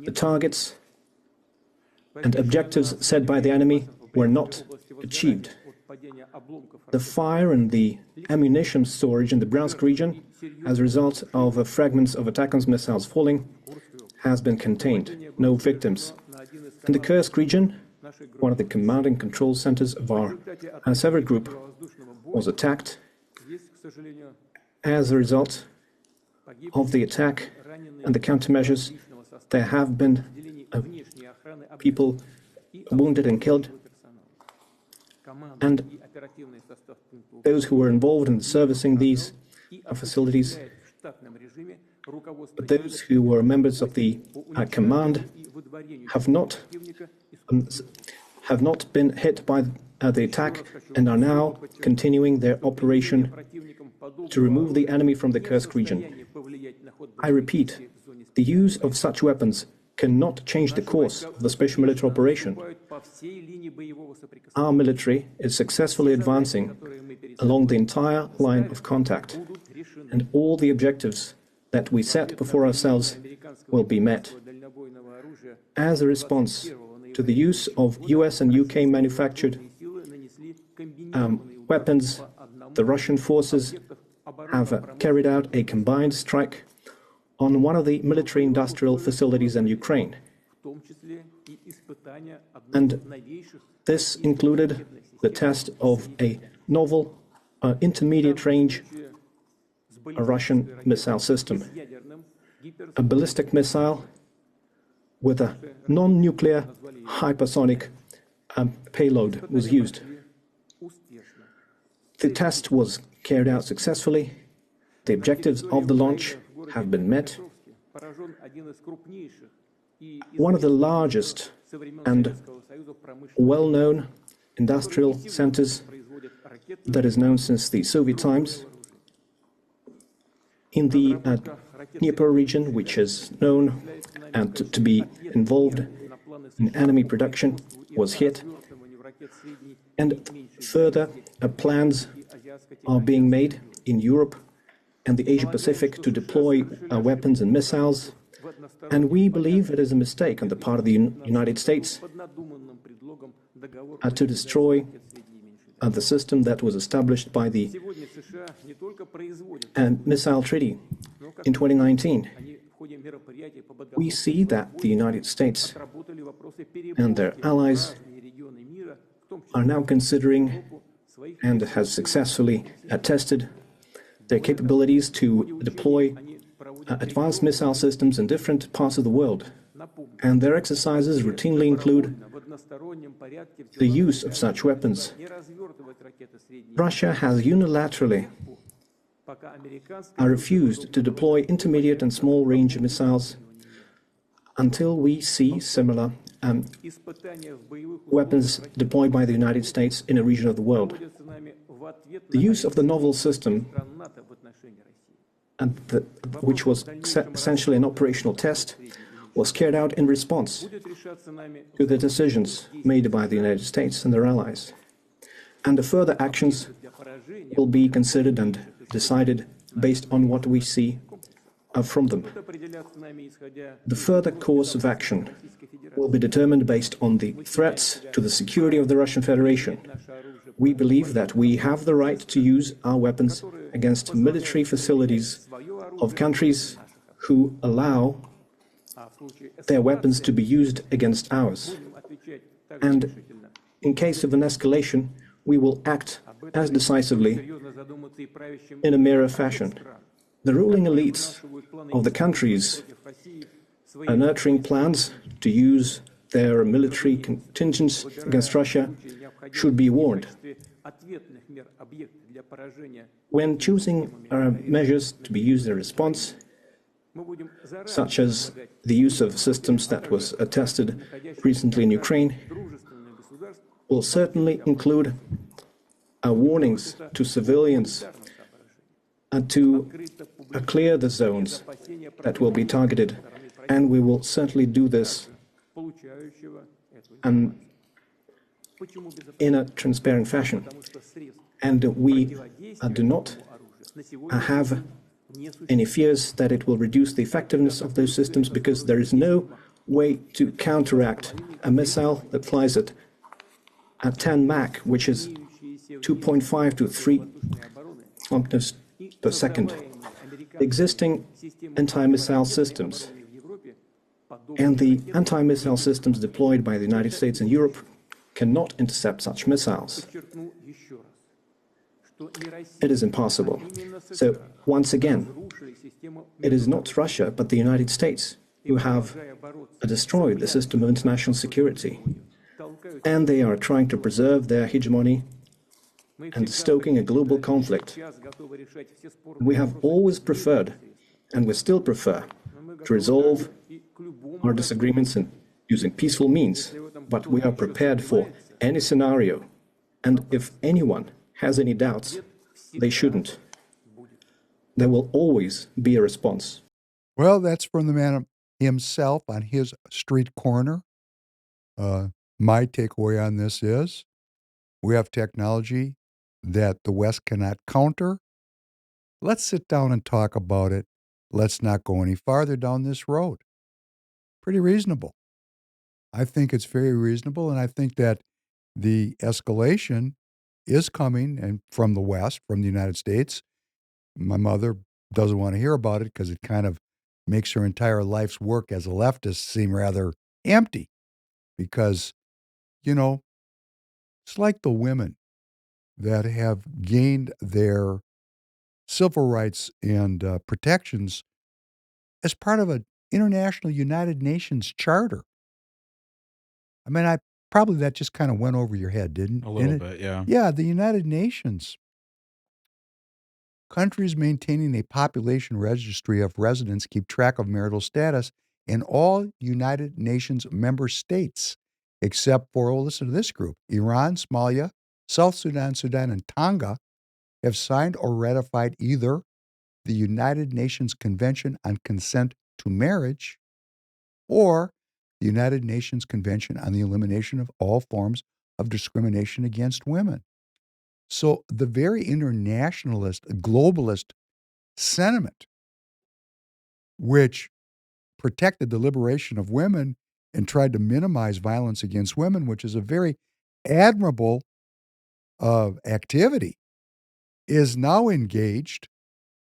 the targets and objectives set by the enemy were not achieved. The fire and the ammunition storage in the Bryansk region, as a result of fragments of ATACMS missiles falling, has been contained. No victims. In the Kursk region, one of the command and control centers of our severed group was attacked. As a result of the attack and the countermeasures, there have been people wounded and killed, and those who were involved in servicing these facilities, those who were members of the command, have not been hit by the attack and are now continuing their operation to remove the enemy from the Kursk region. I repeat, the use of such weapons cannot change the course of the special military operation. Our military is successfully advancing along the entire line of contact, and all the objectives that we set before ourselves will be met. As a response to the use of US and UK manufactured weapons, the Russian forces have carried out a combined strike on one of the military-industrial facilities in Ukraine. And this included the test of a novel intermediate-range Russian missile system. A ballistic missile with a non-nuclear hypersonic payload was used. The test was carried out successfully. The objectives of the launch have been met. One of the largest and well-known industrial centers that is known since the Soviet times in the Dnieper region, which is known and to be involved in enemy production, was hit. And further plans are being made in Europe and the Asia-Pacific to deploy weapons and missiles. And we believe it is a mistake on the part of the United States to destroy the system that was established by the Missile Treaty in 2019. We see that the United States and their allies are now considering and have successfully tested their capabilities to deploy advanced missile systems in different parts of the world. And their exercises routinely include the use of such weapons. Russia has unilaterally refused to deploy intermediate and small-range missiles until we see similar weapons deployed by the United States in a region of the world. The use of the novel system, which was essentially an operational test, was carried out in response to the decisions made by the United States and their allies. And the further actions will be considered and decided based on what we see from them. The further course of action will be determined based on the threats to the security of the Russian Federation. We believe that we have the right to use our weapons against military facilities of countries who allow their weapons to be used against ours. And in case of an escalation, we will act as decisively in a mirror fashion. The ruling elites of the countries are nurturing plans to use their military contingents against Russia should be warned. When choosing measures to be used in response, such as the use of systems that was tested recently in Ukraine, will certainly include warnings to civilians and to clear the zones that will be targeted, and we will certainly do this in a transparent fashion. And we do not have any fears that it will reduce the effectiveness of those systems because there is no way to counteract a missile that flies at 10 Mach, which is 2.5 to 3 kilometers per second. Existing anti-missile systems and the anti-missile systems deployed by the United States and Europe cannot intercept such missiles. It is impossible. So, once again, it is not Russia, but the United States who have destroyed the system of international security. And they are trying to preserve their hegemony and stoking a global conflict. We have always preferred, and we still prefer, to resolve our disagreements using peaceful means, but we are prepared for any scenario. And if anyone has any doubts, they shouldn't. There will always be a response. Well, that's from the man himself on his street corner. My takeaway on this is we have technology that the West cannot counter. Let's sit down and talk about it. Let's not go any farther down this road. Pretty reasonable. I think it's very reasonable, and I think that the escalation is coming and from the West, from the United States. My mother doesn't want to hear about it because it kind of makes her entire life's work as a leftist seem rather empty because, you know, it's like the women that have gained their civil rights and protections as part of an international United Nations charter. I mean, probably that just kind of went over your head, didn't A little it? bit, yeah. Yeah, the United Nations. Countries maintaining a population registry of residents keep track of marital status in all United Nations member states, except for, well, listen to this group. Iran, Somalia, South Sudan, Sudan, and Tonga have signed or ratified either the United Nations Convention on Consent to Marriage or the United Nations Convention on the Elimination of All Forms of Discrimination Against Women. So the very internationalist, globalist sentiment, which protected the liberation of women and tried to minimize violence against women, which is a very admirable activity, is now engaged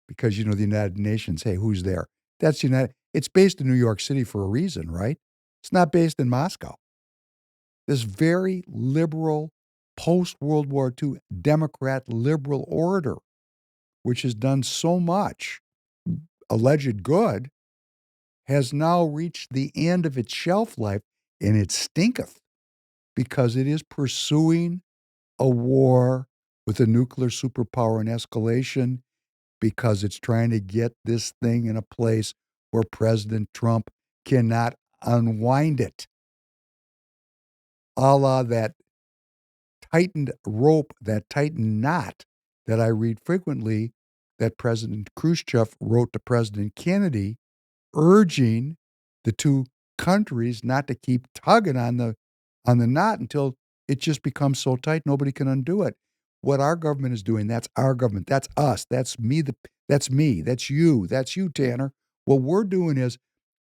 because, you know, the United Nations, hey, who's there? That's United. It's based in New York City for a reason, right? It's not based in Moscow. This very liberal, post-World War II, Democrat liberal order, which has done so much alleged good, has now reached the end of its shelf life, and it stinketh because it is pursuing a war with a nuclear superpower and escalation because it's trying to get this thing in a place where President Trump cannot unwind it. A la that tightened rope, that tightened knot that I read frequently that President Khrushchev wrote to President Kennedy, urging the two countries not to keep tugging on the knot until it just becomes so tight nobody can undo it. What our government is doing, that's our government, that's us, that's me, that's you, Tanner. What we're doing is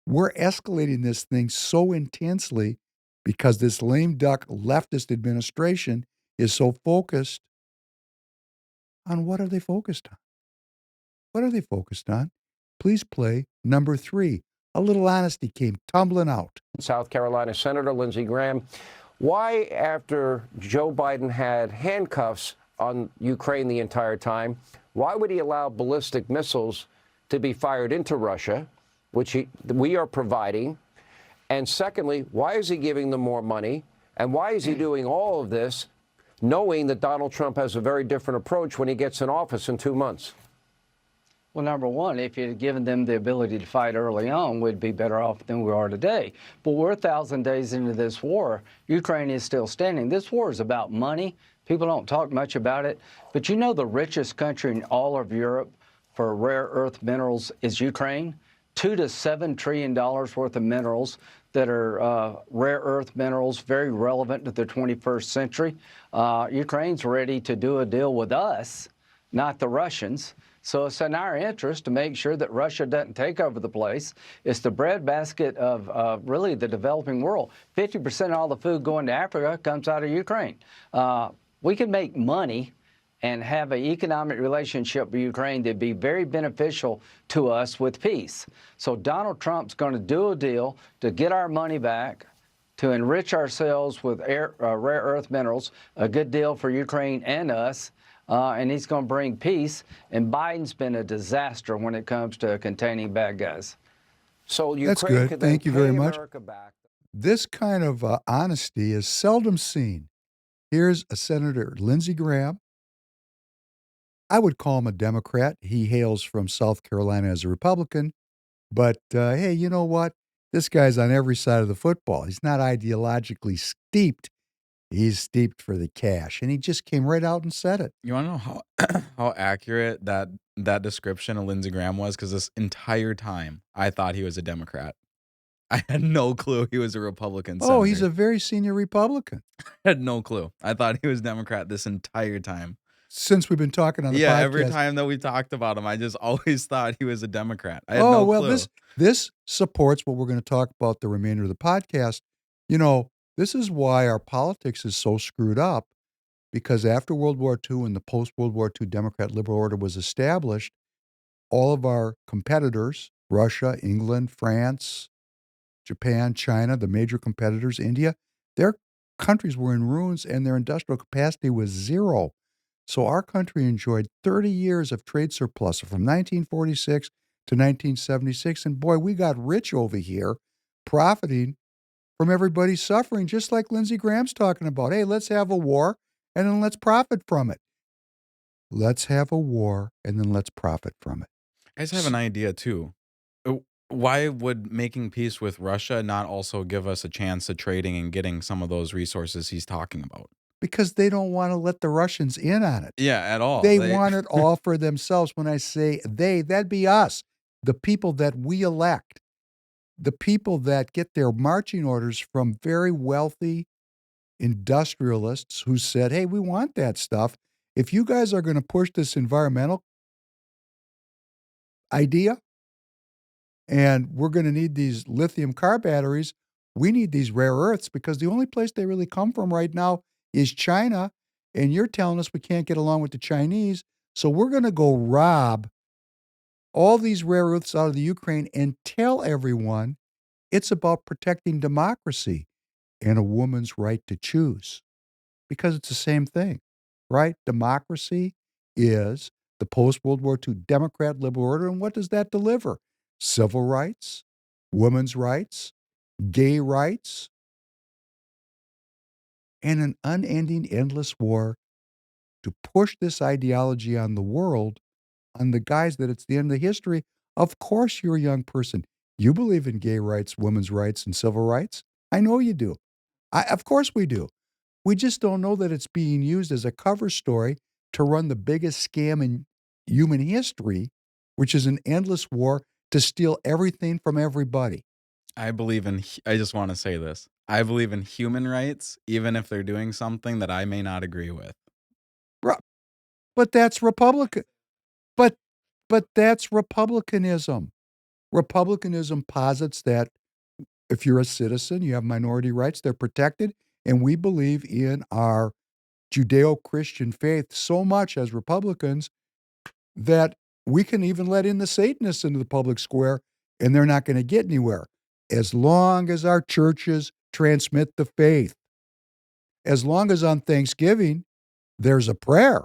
we're escalating this thing so intensely because this lame duck leftist administration is so focused on what are they focused on? What are they focused on? Please play number 3. A little honesty came tumbling out. South Carolina Senator Lindsey Graham, why, after Joe Biden had handcuffs on Ukraine the entire time, why would he allow ballistic missiles to be fired into Russia, which we are providing? And secondly, why is he giving them more money? And why is he doing all of this knowing that Donald Trump has a very different approach when he gets in office in 2 months? Well, number one, if you had given them the ability to fight early on, we'd be better off than we are today. But we're 1,000 days into this war. Ukraine is still standing. This war is about money. People don't talk much about it. But you know the richest country in all of Europe for rare earth minerals is Ukraine. $2 to $7 trillion worth of minerals that are rare earth minerals, very relevant to the 21st century. Ukraine's ready to do a deal with us, not the Russians. So it's in our interest to make sure that Russia doesn't take over the place. It's the breadbasket of really the developing world. 50% of all the food going to Africa comes out of Ukraine. We can make money and have an economic relationship with Ukraine that'd be very beneficial to us with peace. So Donald Trump's going to do a deal to get our money back, to enrich ourselves with rare earth minerals, a good deal for Ukraine and us, and he's going to bring peace. And Biden's been a disaster when it comes to containing bad guys. So Ukraine That's good. could then Thank you very pay much. America back. This kind of honesty is seldom seen. Here's a Senator Lindsey Graham. I would call him a Democrat. He hails from South Carolina as a Republican. But hey, you know what? This guy's on every side of the football. He's not ideologically steeped. He's steeped for the cash. And he just came right out and said it. You want to know how how accurate that description of Lindsey Graham was? Because this entire time, I thought he was a Democrat. I had no clue he was a Republican senator. Oh, he's a very senior Republican. I had no clue. I thought he was Democrat this entire time. Since we've been talking on the Yeah, podcast. every time that we talked about him, I just always thought he was a Democrat. I had Oh, no well, clue. this supports what we're going to talk about the remainder of the podcast. You know, this is why our politics is so screwed up, because after World War II and the post-World War II Democrat liberal order was established, all of our competitors, Russia, England, France, Japan, China, the major competitors, India, their countries were in ruins and their industrial capacity was zero. So our country enjoyed 30 years of trade surplus from 1946 to 1976. And boy, we got rich over here, profiting from everybody's suffering, just like Lindsey Graham's talking about. Hey, let's have a war and then let's profit from it. Let's have a war and then let's profit from it. I just have an idea too. Why would making peace with Russia not also give us a chance of trading and getting some of those resources he's talking about? Because they don't want to let the Russians in on it. Yeah, at all. They want it all for themselves. When I say they, that'd be us, the people that we elect, the people that get their marching orders from very wealthy industrialists who said, hey, we want that stuff. If you guys are going to push this environmental idea and we're going to need these lithium car batteries, we need these rare earths because the only place they really come from right now is China. And you're telling us we can't get along with the Chinese. So we're going to go rob all these rare earths out of the Ukraine and tell everyone it's about protecting democracy and a woman's right to choose. Because it's the same thing, right? Democracy is the post-World War II Democrat liberal order. And what does that deliver? Civil rights, women's rights, gay rights, and an unending, endless war to push this ideology on the world, on the guys that it's the end of history. Of course you're a young person. You believe in gay rights, women's rights, and civil rights. I know you do. Of course we do. We just don't know that it's being used as a cover story to run the biggest scam in human history, which is an endless war to steal everything from everybody. I just want to say this. I believe in human rights, even if they're doing something that I may not agree with. But that's Republican. But that's republicanism. Republicanism posits that if you're a citizen, you have minority rights, they're protected, and we believe in our Judeo-Christian faith so much as Republicans that we can even let in the Satanists into the public square, and they're not going to get anywhere as long as our churches transmit the faith. As long as on Thanksgiving, there's a prayer.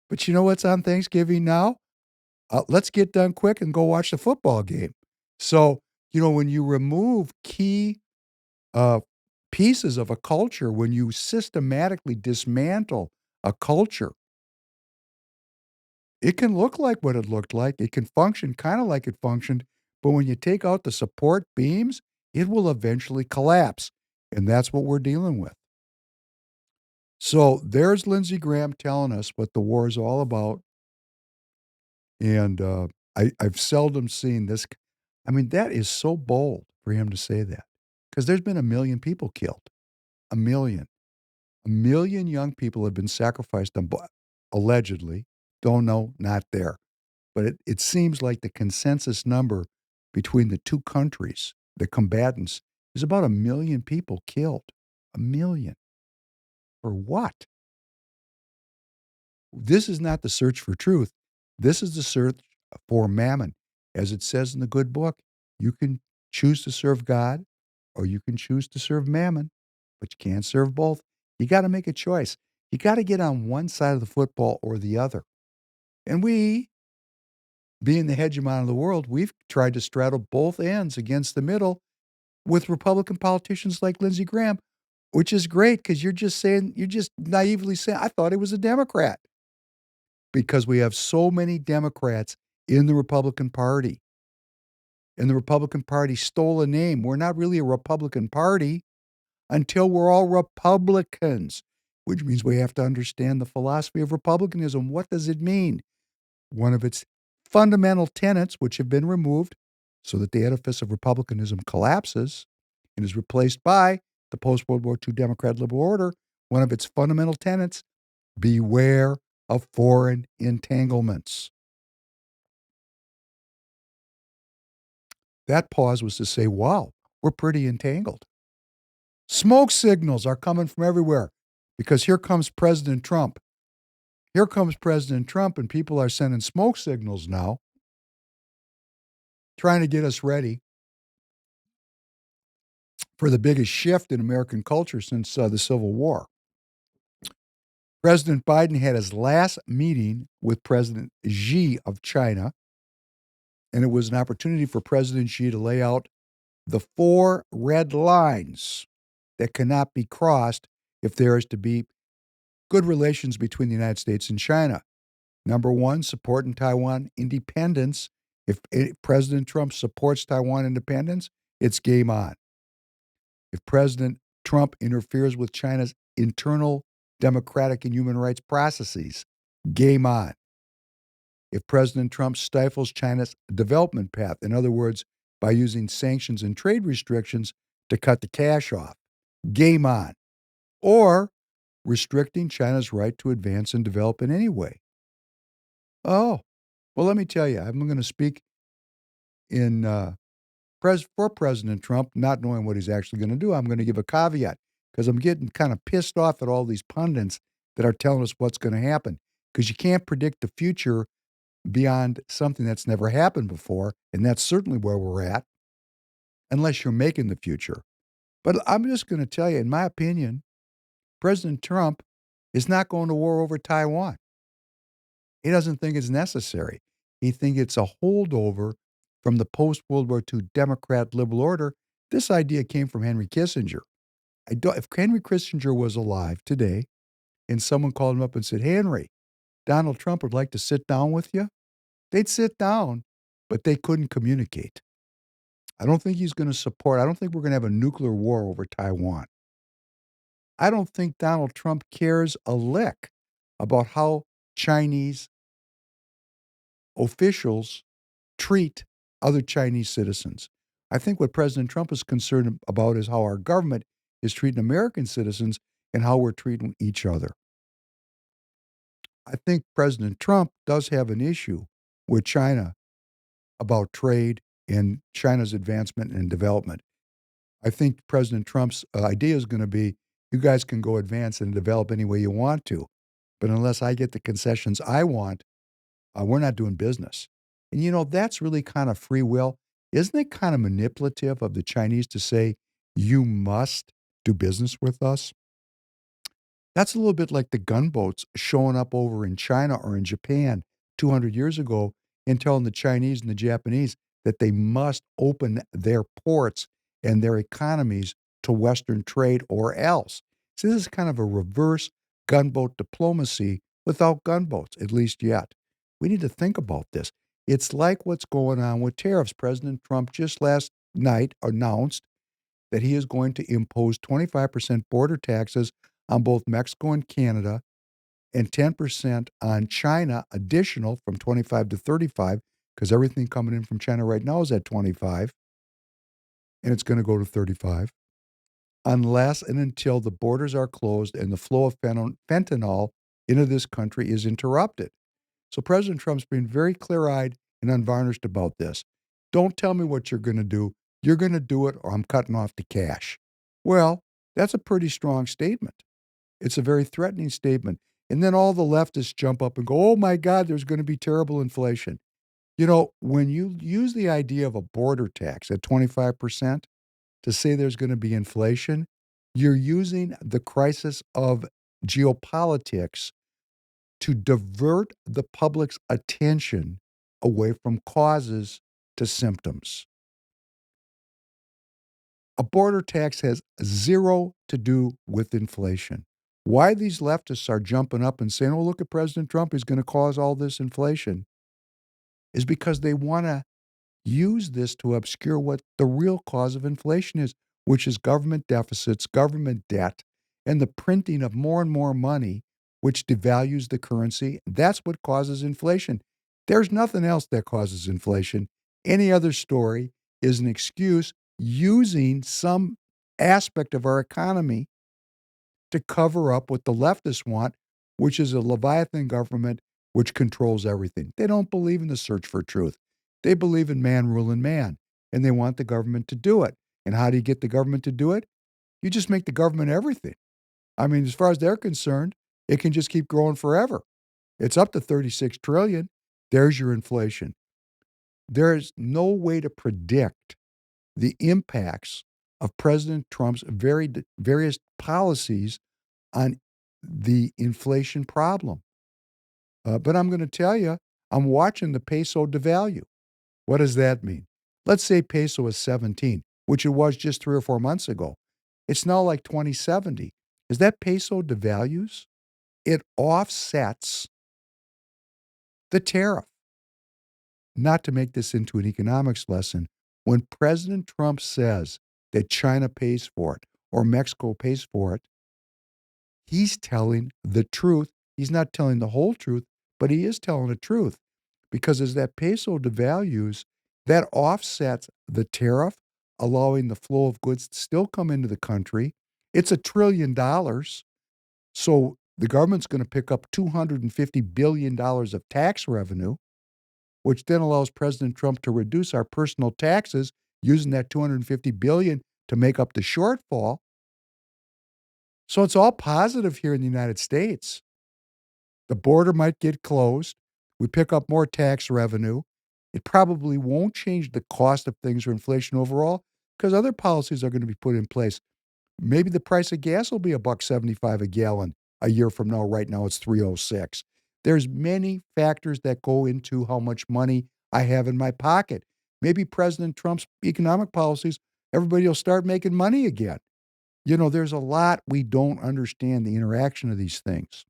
But you know what's on Thanksgiving now? Let's get done quick and go watch the football game. So, when you remove key pieces of a culture, when you systematically dismantle a culture, it can look like what it looked like. It can function kind of like it functioned. But when you take out the support beams, it will eventually collapse. And that's what we're dealing with. So there's Lindsey Graham telling us what the war is all about. And I've seldom seen this. I mean, that is so bold for him to say that. Because there's been 1 million people killed. 1 million. 1 million young people have been sacrificed, allegedly. Don't know, not there. but it seems like the consensus number between the two countries, the combatants, is about 1 million people killed. 1 million. For what? This is not the search for truth. This is the search for mammon. As it says in the good book, you can choose to serve God or you can choose to serve mammon, but you can't serve both. You got to make a choice. You got to get on one side of the football or the other. And we, being the hegemon of the world, we've tried to straddle both ends against the middle with Republican politicians like Lindsey Graham, which is great because you're just naively saying, I thought he was a Democrat. Because we have so many Democrats in the Republican Party. And the Republican Party stole a name. We're not really a Republican Party until we're all Republicans, which means we have to understand the philosophy of republicanism. What does it mean? One of its fundamental tenets, which have been removed so that the edifice of republicanism collapses and is replaced by the post-World War II Democrat liberal order, one of its fundamental tenets, beware of foreign entanglements. That pause was to say, wow, we're pretty entangled. Smoke signals are coming from everywhere because here comes President Trump. Here comes President Trump, and people are sending smoke signals now, trying to get us ready for the biggest shift in American culture since the Civil War. President Biden had his last meeting with President Xi of China, and it was an opportunity for President Xi to lay out the 4 red lines that cannot be crossed if there is to be good relations between the United States and China. Number 1, supporting Taiwan independence. If President Trump supports Taiwan independence, it's game on. If President Trump interferes with China's internal democratic and human rights processes, game on. If President Trump stifles China's development path, in other words, by using sanctions and trade restrictions to cut the cash off, game on. Or restricting China's right to advance and develop in any way. Oh, well, let me tell you, I'm going to speak in for President Trump, not knowing what he's actually going to do. I'm going to give a caveat because I'm getting kind of pissed off at all these pundits that are telling us what's going to happen because you can't predict the future beyond something that's never happened before, and that's certainly where we're at, unless you're making the future. But I'm just going to tell you, in my opinion, President Trump is not going to war over Taiwan. He doesn't think it's necessary. He thinks it's a holdover from the post-World War II Democrat liberal order. This idea came from Henry Kissinger. If Henry Kissinger was alive today and someone called him up and said, Henry, Donald Trump would like to sit down with you, they'd sit down, but they couldn't communicate. I don't think he's going to I don't think we're going to have a nuclear war over Taiwan. I don't think Donald Trump cares a lick about how Chinese officials treat other Chinese citizens. I think what President Trump is concerned about is how our government is treating American citizens and how we're treating each other. I think President Trump does have an issue with China about trade and China's advancement and development. I think President Trump's idea is going to be, you guys can go advance and develop any way you want to, but unless I get the concessions I want, we're not doing business. And you know, that's really kind of free will. Isn't it kind of manipulative of the Chinese to say, you must do business with us? That's a little bit like the gunboats showing up over in China or in Japan 200 years ago and telling the Chinese and the Japanese that they must open their ports and their economies to Western trade or else. So this is kind of a reverse gunboat diplomacy without gunboats, at least yet. We need to think about this. It's like what's going on with tariffs. President Trump just last night announced that he is going to impose 25% border taxes on both Mexico and Canada and 10% on China, additional from 25 to 35, because everything coming in from China right now is at 25, and it's going to go to 35, unless and until the borders are closed and the flow of fentanyl into this country is interrupted. So President Trump's been very clear-eyed and unvarnished about this. Don't tell me what you're going to do. You're going to do it or I'm cutting off the cash. Well, that's a pretty strong statement. It's a very threatening statement. And then all the leftists jump up and go, oh my God, there's going to be terrible inflation. You know, when you use the idea of a border tax at 25% to say there's going to be inflation, you're using the crisis of geopolitics to divert the public's attention away from causes to symptoms. A border tax has zero to do with inflation. Why these leftists are jumping up and saying, oh, look at President Trump, he's going to cause all this inflation, is because they want to use this to obscure what the real cause of inflation is, which is government deficits, government debt, and the printing of more and more money, which devalues the currency. That's what causes inflation. There's nothing else that causes inflation. Any other story is an excuse using some aspect of our economy to cover up what the leftists want, which is a Leviathan government which controls everything. They don't believe in the search for truth. They believe in man ruling man, and they want the government to do it. And how do you get the government to do it? You just make the government everything. I mean, as far as they're concerned, it can just keep growing forever. It's up to 36 trillion. There's your inflation. There's no way to predict the impacts of President Trump's various policies on the inflation problem. But I'm going to tell you, I'm watching the peso devalue. What does that mean? Let's say peso is 17, which it was just 3 or 4 months ago. It's now like 2070. As that peso devalues, it offsets the tariff. Not to make this into an economics lesson, when President Trump says that China pays for it or Mexico pays for it, he's telling the truth. He's not telling the whole truth, but he is telling the truth. Because as that peso devalues, that offsets the tariff, allowing the flow of goods to still come into the country. It's $1 trillion. So the government's going to pick up $250 billion of tax revenue, which then allows President Trump to reduce our personal taxes using that $250 billion to make up the shortfall. So it's all positive here in the United States. The border might get closed. We pick up more tax revenue. It probably won't change the cost of things or inflation overall because other policies are going to be put in place. Maybe the price of gas will be $1.75 a gallon a year from now. Right now it's $3.06. There's many factors that go into how much money I have in my pocket. Maybe President Trump's economic policies, everybody will start making money again. You know, there's a lot we don't understand the interaction of these things.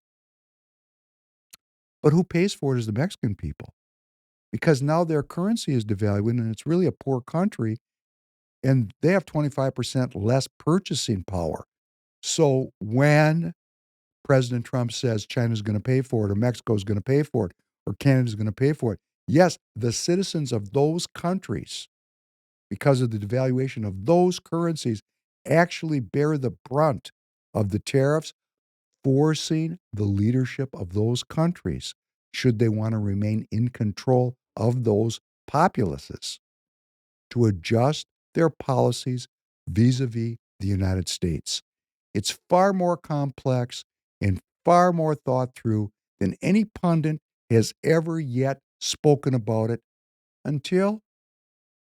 But who pays for it is the Mexican people. Because now their currency is devaluing and it's really a poor country and they have 25% less purchasing power. So when President Trump says China's going to pay for it or Mexico's going to pay for it or Canada's going to pay for it, yes, the citizens of those countries, because of the devaluation of those currencies, actually bear the brunt of the tariffs, forcing the leadership of those countries, should they want to remain in control of those populaces, to adjust their policies vis-a-vis the United States. It's far more complex and far more thought through than any pundit has ever yet spoken about it until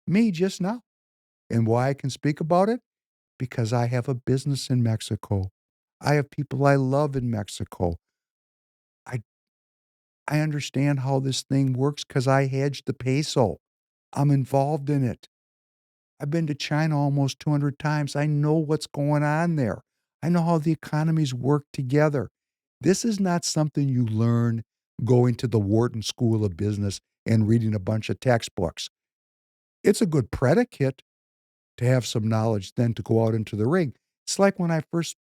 me just now. And why I can speak about it? Because I have a business in Mexico. I have people I love in Mexico. I understand how this thing works because I hedged the peso. I'm involved in it. I've been to China almost 200 times. I know what's going on there. I know how the economies work together. This is not something you learn going to the Wharton School of Business and reading a bunch of textbooks. It's a good predicate to have some knowledge then to go out into the ring. It's like when I first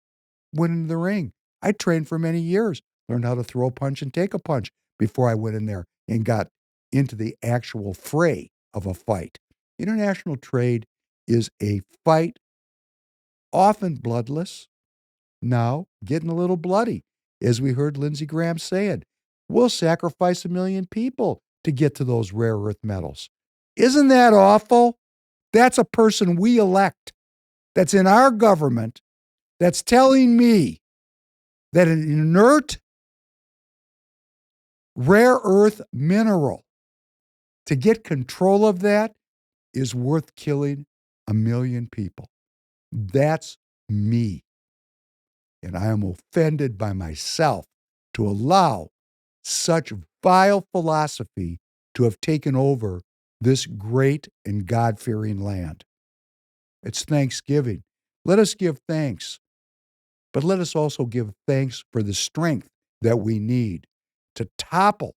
went into the ring. I trained for many years, learned how to throw a punch and take a punch before I went in there and got into the actual fray of a fight. International trade is a fight, often bloodless, now getting a little bloody, as we heard Lindsey Graham say it. we'll sacrifice 1 million people to get to those rare earth metals. Isn't that awful? That's a person we elect, that's in our government, that's telling me that an inert rare earth mineral, to get control of that, is worth killing 1 million people. That's me. And I am offended by myself to allow such vile philosophy to have taken over this great and God-fearing land. It's Thanksgiving. Let us give thanks, but let us also give thanks for the strength that we need to topple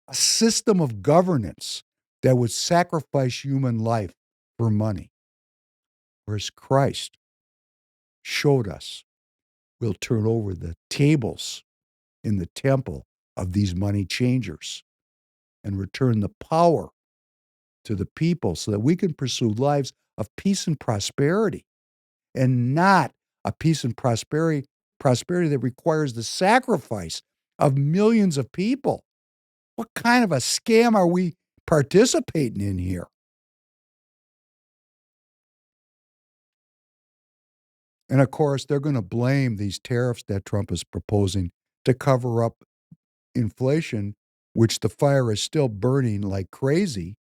a system of governance that would sacrifice human life for money. Whereas Christ showed us we'll turn over the tables in the temple of these money changers and return the power to the people so that we can pursue lives of peace and prosperity, and not a peace and prosperity that requires the sacrifice of millions of people. What kind of a scam are we participating in here? And of course, they're going to blame these tariffs that Trump is proposing to cover up inflation, which the fire is still burning like crazy,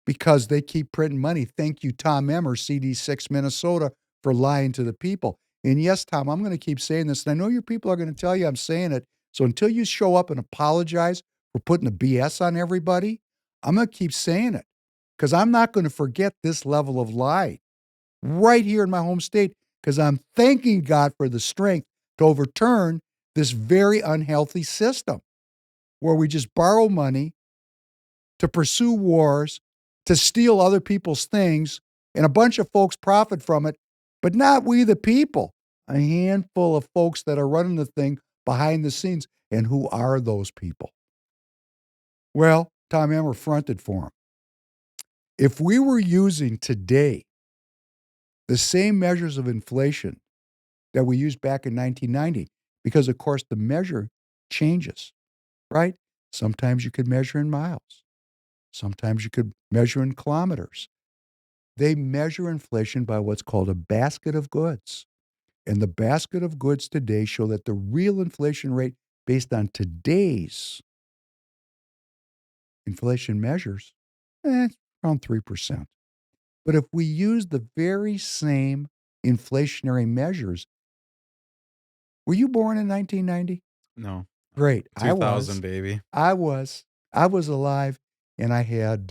because they keep printing money. Thank you, Tom Emmer, CD6 Minnesota, for lying to the people. And yes, Tom, I'm going to keep saying this, and I know your people are going to tell you I'm saying it. So until you show up and apologize for putting the BS on everybody, I'm going to keep saying it, because I'm not going to forget this level of lie right here in my home state, because I'm thanking God for the strength to overturn this very unhealthy system where we just borrow money to pursue wars, to steal other people's things, and a bunch of folks profit from it, but not we the people. A handful of folks that are running the thing behind the scenes. And who are those people? Well, Tom Emmer fronted for them. If we were using today the same measures of inflation that we used back in 1990, because of course the measure changes, right? Sometimes you could measure in miles. Sometimes you could measure in kilometers. They measure inflation by what's called a basket of goods. And the basket of goods today show that the real inflation rate based on today's inflation measures, around 3%. But if we use the very same inflationary measures, were you born in 1990? No. Great. 2000, baby. I was alive, and I had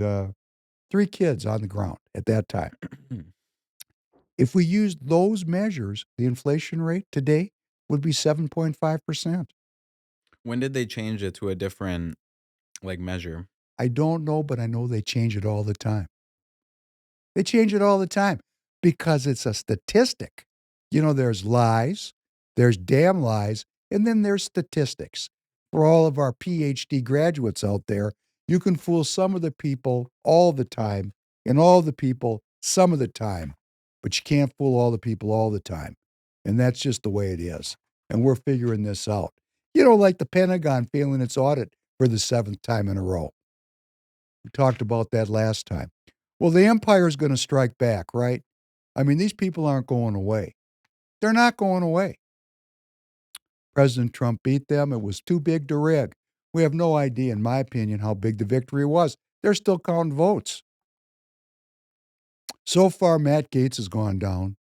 3 kids on the ground at that time. If we used those measures, the inflation rate today would be 7.5%. When did they change it to a different measure? I don't know, but I know they change it all the time. They change it all the time because it's a statistic. There's lies, there's damn lies, and then there's statistics. For all of our PhD graduates out there, you can fool some of the people all the time and all the people some of the time, but you can't fool all the people all the time. And that's just the way it is. And we're figuring this out. Like the Pentagon failing its audit for the 7th time in a row. We talked about that last time. Well, the empire is going to strike back, right? I mean, these people aren't going away. They're not going away. President Trump beat them. It was too big to rig. We have no idea, in my opinion, how big the victory was. They're still counting votes. So far, Matt Gaetz has gone down.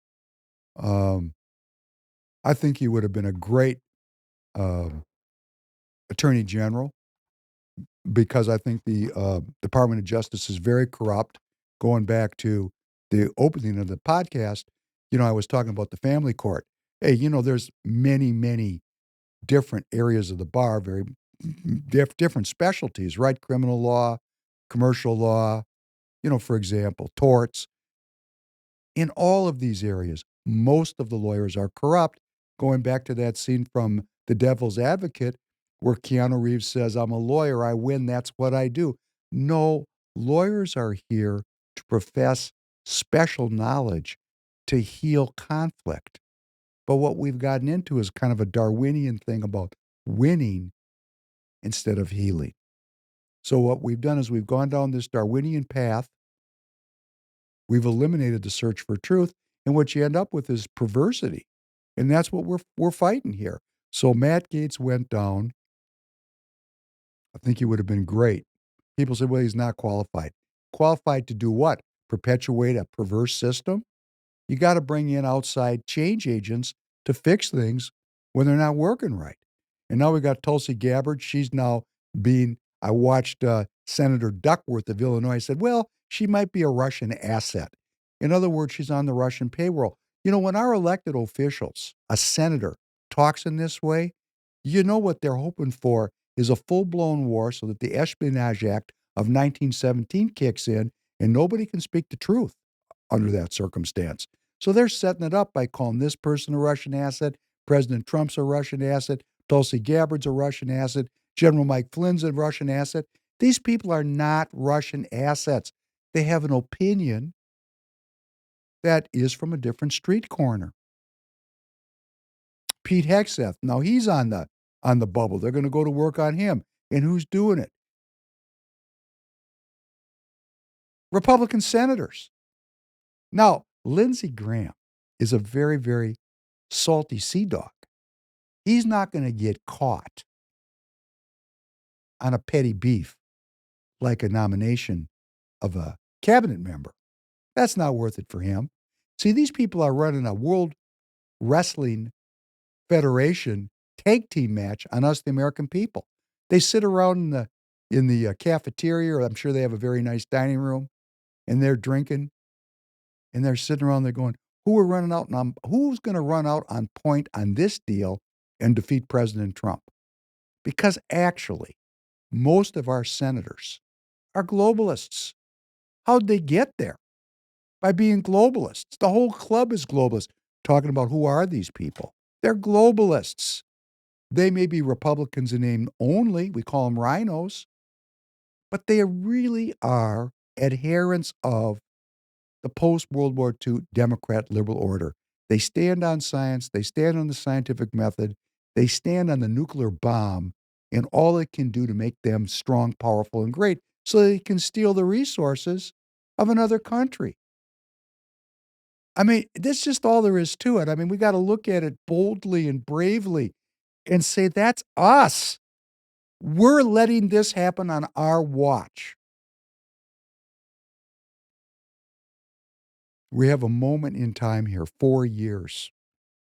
I think he would have been a great attorney general, because I think the Department of Justice is very corrupt. Going back to the opening of the podcast, I was talking about the family court. Hey, there's many, many different areas of the bar, very different specialties, right? Criminal law, commercial law, for example, torts. In all of these areas, most of the lawyers are corrupt. Going back to that scene from The Devil's Advocate, where Keanu Reeves says, I'm a lawyer, I win, that's what I do. No, lawyers are here to profess special knowledge to heal conflict. But what we've gotten into is kind of a Darwinian thing about winning instead of healing. So what we've done is we've gone down this Darwinian path. We've eliminated the search for truth, and what you end up with is perversity. And that's what we're fighting here. So Matt Gaetz went down. I think he would have been great. People say, well, he's not qualified. Qualified to do what? Perpetuate a perverse system? You got to bring in outside change agents to fix things when they're not working right. And now we got Tulsi Gabbard. She's now I watched Senator Duckworth of Illinois said, well, she might be a Russian asset. In other words, she's on the Russian payroll. You know, when our elected officials, a senator, talks in this way, you know what they're hoping for is a full-blown war so that the Espionage Act of 1917 kicks in and nobody can speak the truth under that circumstance. So they're setting it up by calling this person a Russian asset, President Trump's a Russian asset, Tulsi Gabbard's a Russian asset, General Mike Flynn's a Russian asset. These people are not Russian assets. They have an opinion that is from a different street corner. Pete Hegseth, now he's on the bubble. They're going to go to work on him. And who's doing it? Republican senators. Now, Lindsey Graham is a very, very salty sea dog. He's not going to get caught on a petty beef like a nomination of a cabinet member. That's not worth it for him. See, these people are running a World Wrestling Federation tag team match on us, the American people. They sit around in the cafeteria, or I'm sure they have a very nice dining room, and they're drinking, and they're sitting around there going, who's going to run out on point on this deal and defeat President Trump? Because actually, most of our senators are globalists. How'd they get there? By being globalists. The whole club is globalist. Talking about who are these people? They're globalists. They may be Republicans in name only. We call them rhinos. But they really are adherents of the post-World War II Democrat liberal order. They stand on science. They stand on the scientific method. They stand on the nuclear bomb and all it can do to make them strong, powerful, and great so they can steal the resources of another country. I mean, that's just all there is to it. I mean, we got to look at it boldly and bravely and say, that's us. We're letting this happen on our watch. We have a moment in time here, 4 years.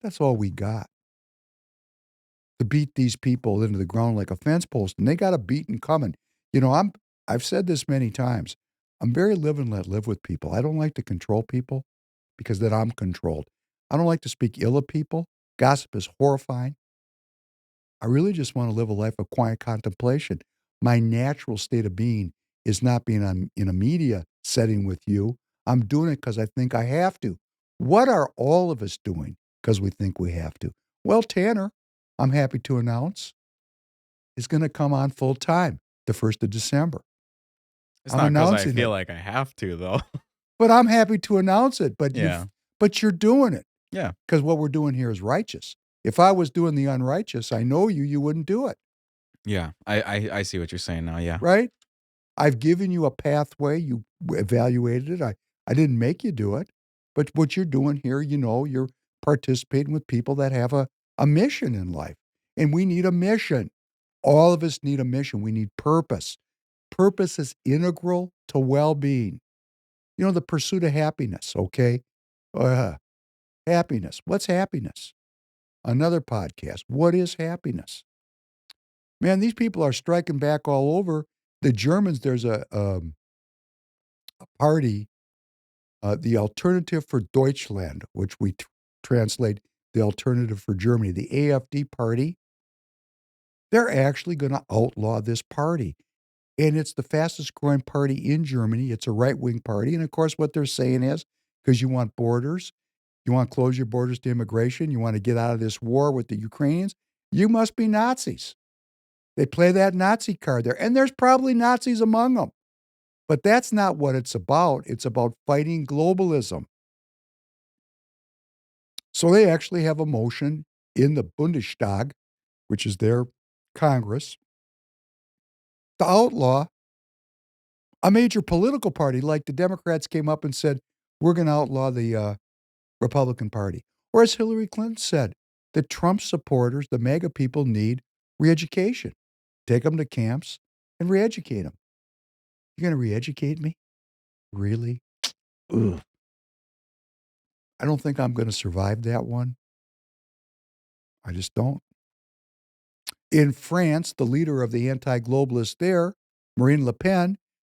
That's all we got to beat these people into the ground like a fence post, and they got a beating coming. You know, I've said this many times. I'm very live and let live with people. I don't like to control people because then I'm controlled. I don't like to speak ill of people. Gossip is horrifying. I really just want to live a life of quiet contemplation. My natural state of being is not being in a media setting with you. I'm doing it because I think I have to. What are all of us doing because we think we have to? Well, Tanner, I'm happy to announce, is going to come on full time the 1st of December. It's not because I feel like I have to, though. But I'm happy to announce it. But yeah. But you're doing it. Yeah. Because what we're doing here is righteous. If I was doing the unrighteous, I know you wouldn't do it. Yeah. I see what you're saying now. Yeah. Right? I've given you a pathway. You evaluated it. I didn't make you do it. But what you're doing here, you know, you're participating with people that have a mission in life. And we need a mission. All of us need a mission. We need purpose. Purpose is integral to well-being. You know, the pursuit of happiness, okay? Happiness. What's happiness? Another podcast. What is happiness? Man, these people are striking back all over. The Germans, there's a party, the Alternative for Deutschland, which we translate the Alternative for Germany, the AfD party. They're actually going to outlaw this party. And it's the fastest growing party in Germany. It's a right-wing party. And of course, what they're saying is, because you want borders, you want to close your borders to immigration, you want to get out of this war with the Ukrainians, you must be Nazis. They play that Nazi card there. And there's probably Nazis among them. But that's not what it's about. It's about fighting globalism. So they actually have a motion in the Bundestag, which is their Congress to outlaw a major political party. Like the Democrats came up and said, we're going to outlaw the Republican Party. Or as Hillary Clinton said, the Trump supporters, the MAGA people, need re-education. Take them to camps and re-educate them. You're going to re-educate me? Really? Ugh. I don't think I'm going to survive that one. I just don't. In France, the leader of the anti-globalists there, Marine Le Pen,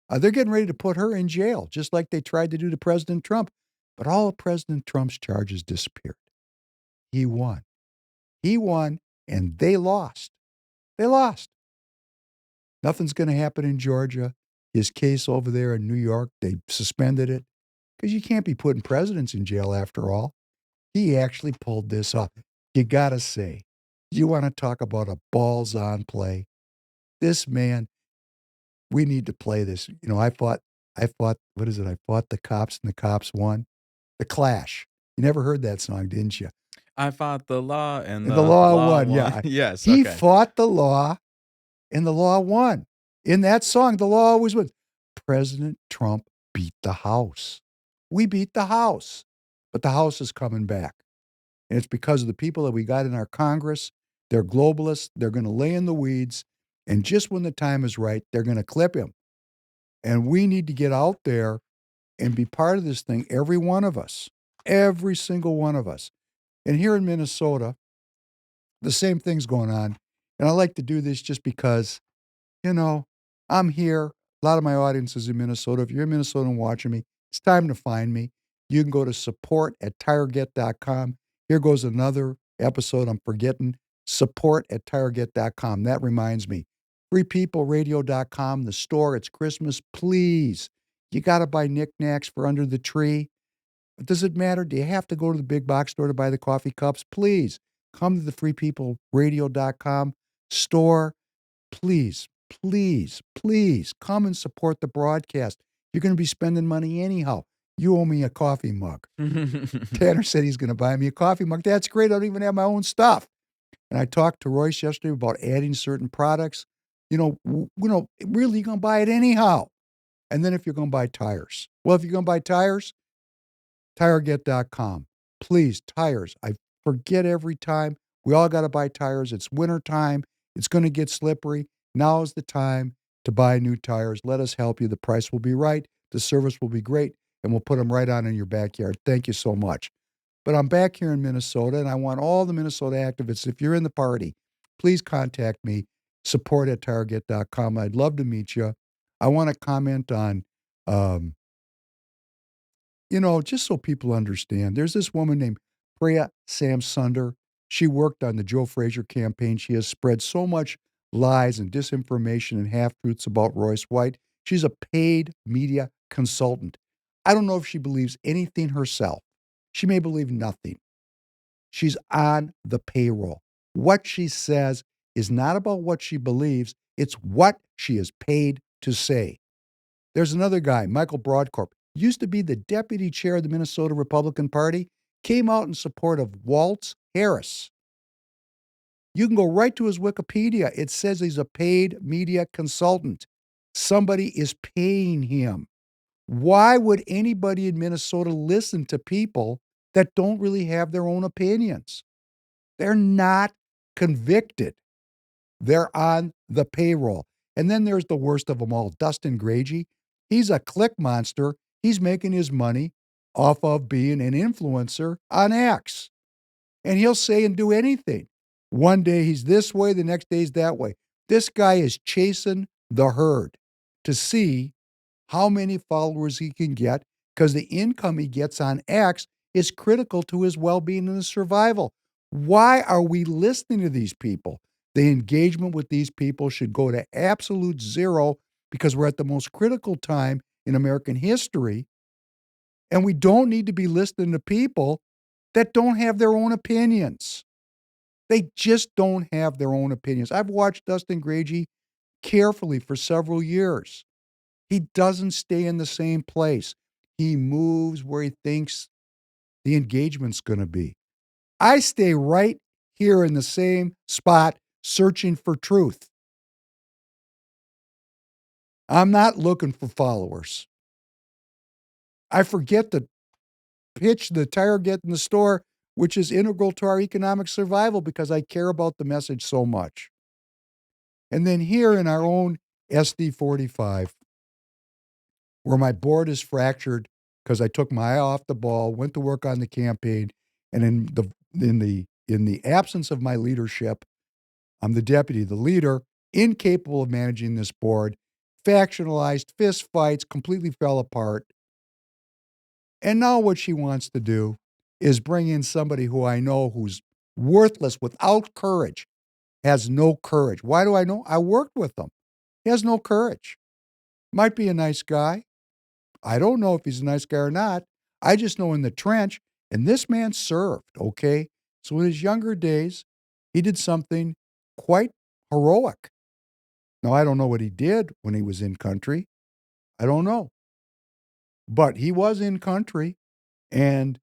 they're getting ready to put her in jail, just like they tried to do to President Trump. But all of President Trump's charges disappeared. He won. He won, and they lost. They lost. Nothing's going to happen in Georgia. His case over there in New York, they suspended it because you can't be putting presidents in jail after all. He actually pulled this off. You got to say, you want to talk about a balls-on play? This man, we need to play this. You know, I fought, what is it? I fought the cops and the cops won. The Clash. You never heard that song, didn't you? I fought the law and And the the law law won, yeah. Yes, He okay. fought the law, and the law won. In that song, the law always wins. President Trump beat the House. We beat the House. But the House is coming back. And it's because of the people that we got in our Congress. They're globalists. They're going to lay in the weeds. And just when the time is right, they're going to clip him. And we need to get out there and be part of this thing, every one of us. Every single one of us. And here in Minnesota, the same thing's going on. And I like to do this just because, you know, I'm here. A lot of my audience is in Minnesota. If you're in Minnesota and watching me, it's time to find me. You can go to support@tireget.com. Here goes another episode I'm forgetting. Support@tireget.com. That reminds me. FreePeopleRadio.com, the store. It's Christmas. Please. You got to buy knickknacks for under the tree. Does it matter? Do you have to go to the big box store to buy the coffee cups? Please come to the FreePeopleRadio.com store. Please, please, please come and support the broadcast. You're going to be spending money anyhow. You owe me a coffee mug. Tanner said he's going to buy me a coffee mug. That's great. I don't even have my own stuff. And I talked to Royce yesterday about adding certain products. Really, you're going to buy it anyhow. And then if you're going to buy tires. Well, if you're going to buy tires, TireGet.com. Please, tires. I forget every time. We all got to buy tires. It's winter time. It's going to get slippery. Now is the time to buy new tires. Let us help you. The price will be right. The service will be great. And we'll put them right on in your backyard. Thank you so much. But I'm back here in Minnesota, and I want all the Minnesota activists, if you're in the party, please contact me, support@tireget.com. I'd love to meet you. I want to comment on just so people understand, there's this woman named Priya Samsunder. She worked on the Joe Frazier campaign. She has spread so much lies and disinformation and half-truths about Royce White. She's a paid media consultant. I don't know if she believes anything herself. She may believe nothing. She's on the payroll. What she says is not about what she believes. It's what she is paid to say. There's another guy, Michael Broadcorp, used to be the deputy chair of the Minnesota Republican Party, came out in support of Waltz Harris. You can go right to his Wikipedia. It says he's a paid media consultant. Somebody is paying him. Why would anybody in Minnesota listen to people that don't really have their own opinions? They're not convicted. They're on the payroll. And then there's the worst of them all, Dustin Gragey. He's a click monster. He's making his money off of being an influencer on X. And he'll say and do anything. One day he's this way, the next day he's that way. This guy is chasing the herd to see how many followers he can get because the income he gets on X is critical to his well-being and his survival. Why are we listening to these people? The engagement with these people should go to absolute zero because we're at the most critical time in American history, and we don't need to be listening to people that don't have their own opinions. They just don't have their own opinions. I've watched Dustin Gragey carefully for several years. He doesn't stay in the same place. He moves where he thinks the engagement's going to be. I stay right here in the same spot searching for truth. I'm not looking for followers. I forget to pitch the Target in the store, which is integral to our economic survival because I care about the message so much. And then here in our own SD45, where my board is fractured because I took my eye off the ball, went to work on the campaign, and in the absence of my leadership, I'm the deputy, the leader, incapable of managing this board, factionalized, fist fights, completely fell apart. And now what she wants to do is bring in somebody who I know who's worthless, without courage, has no courage. Why do I know? I worked with him. He has no courage. Might be a nice guy. I don't know if he's a nice guy or not. I just know in the trench, and this man served, okay? So in his younger days, he did something quite heroic. Now, I don't know what he did when he was in country. I don't know. But he was in country, and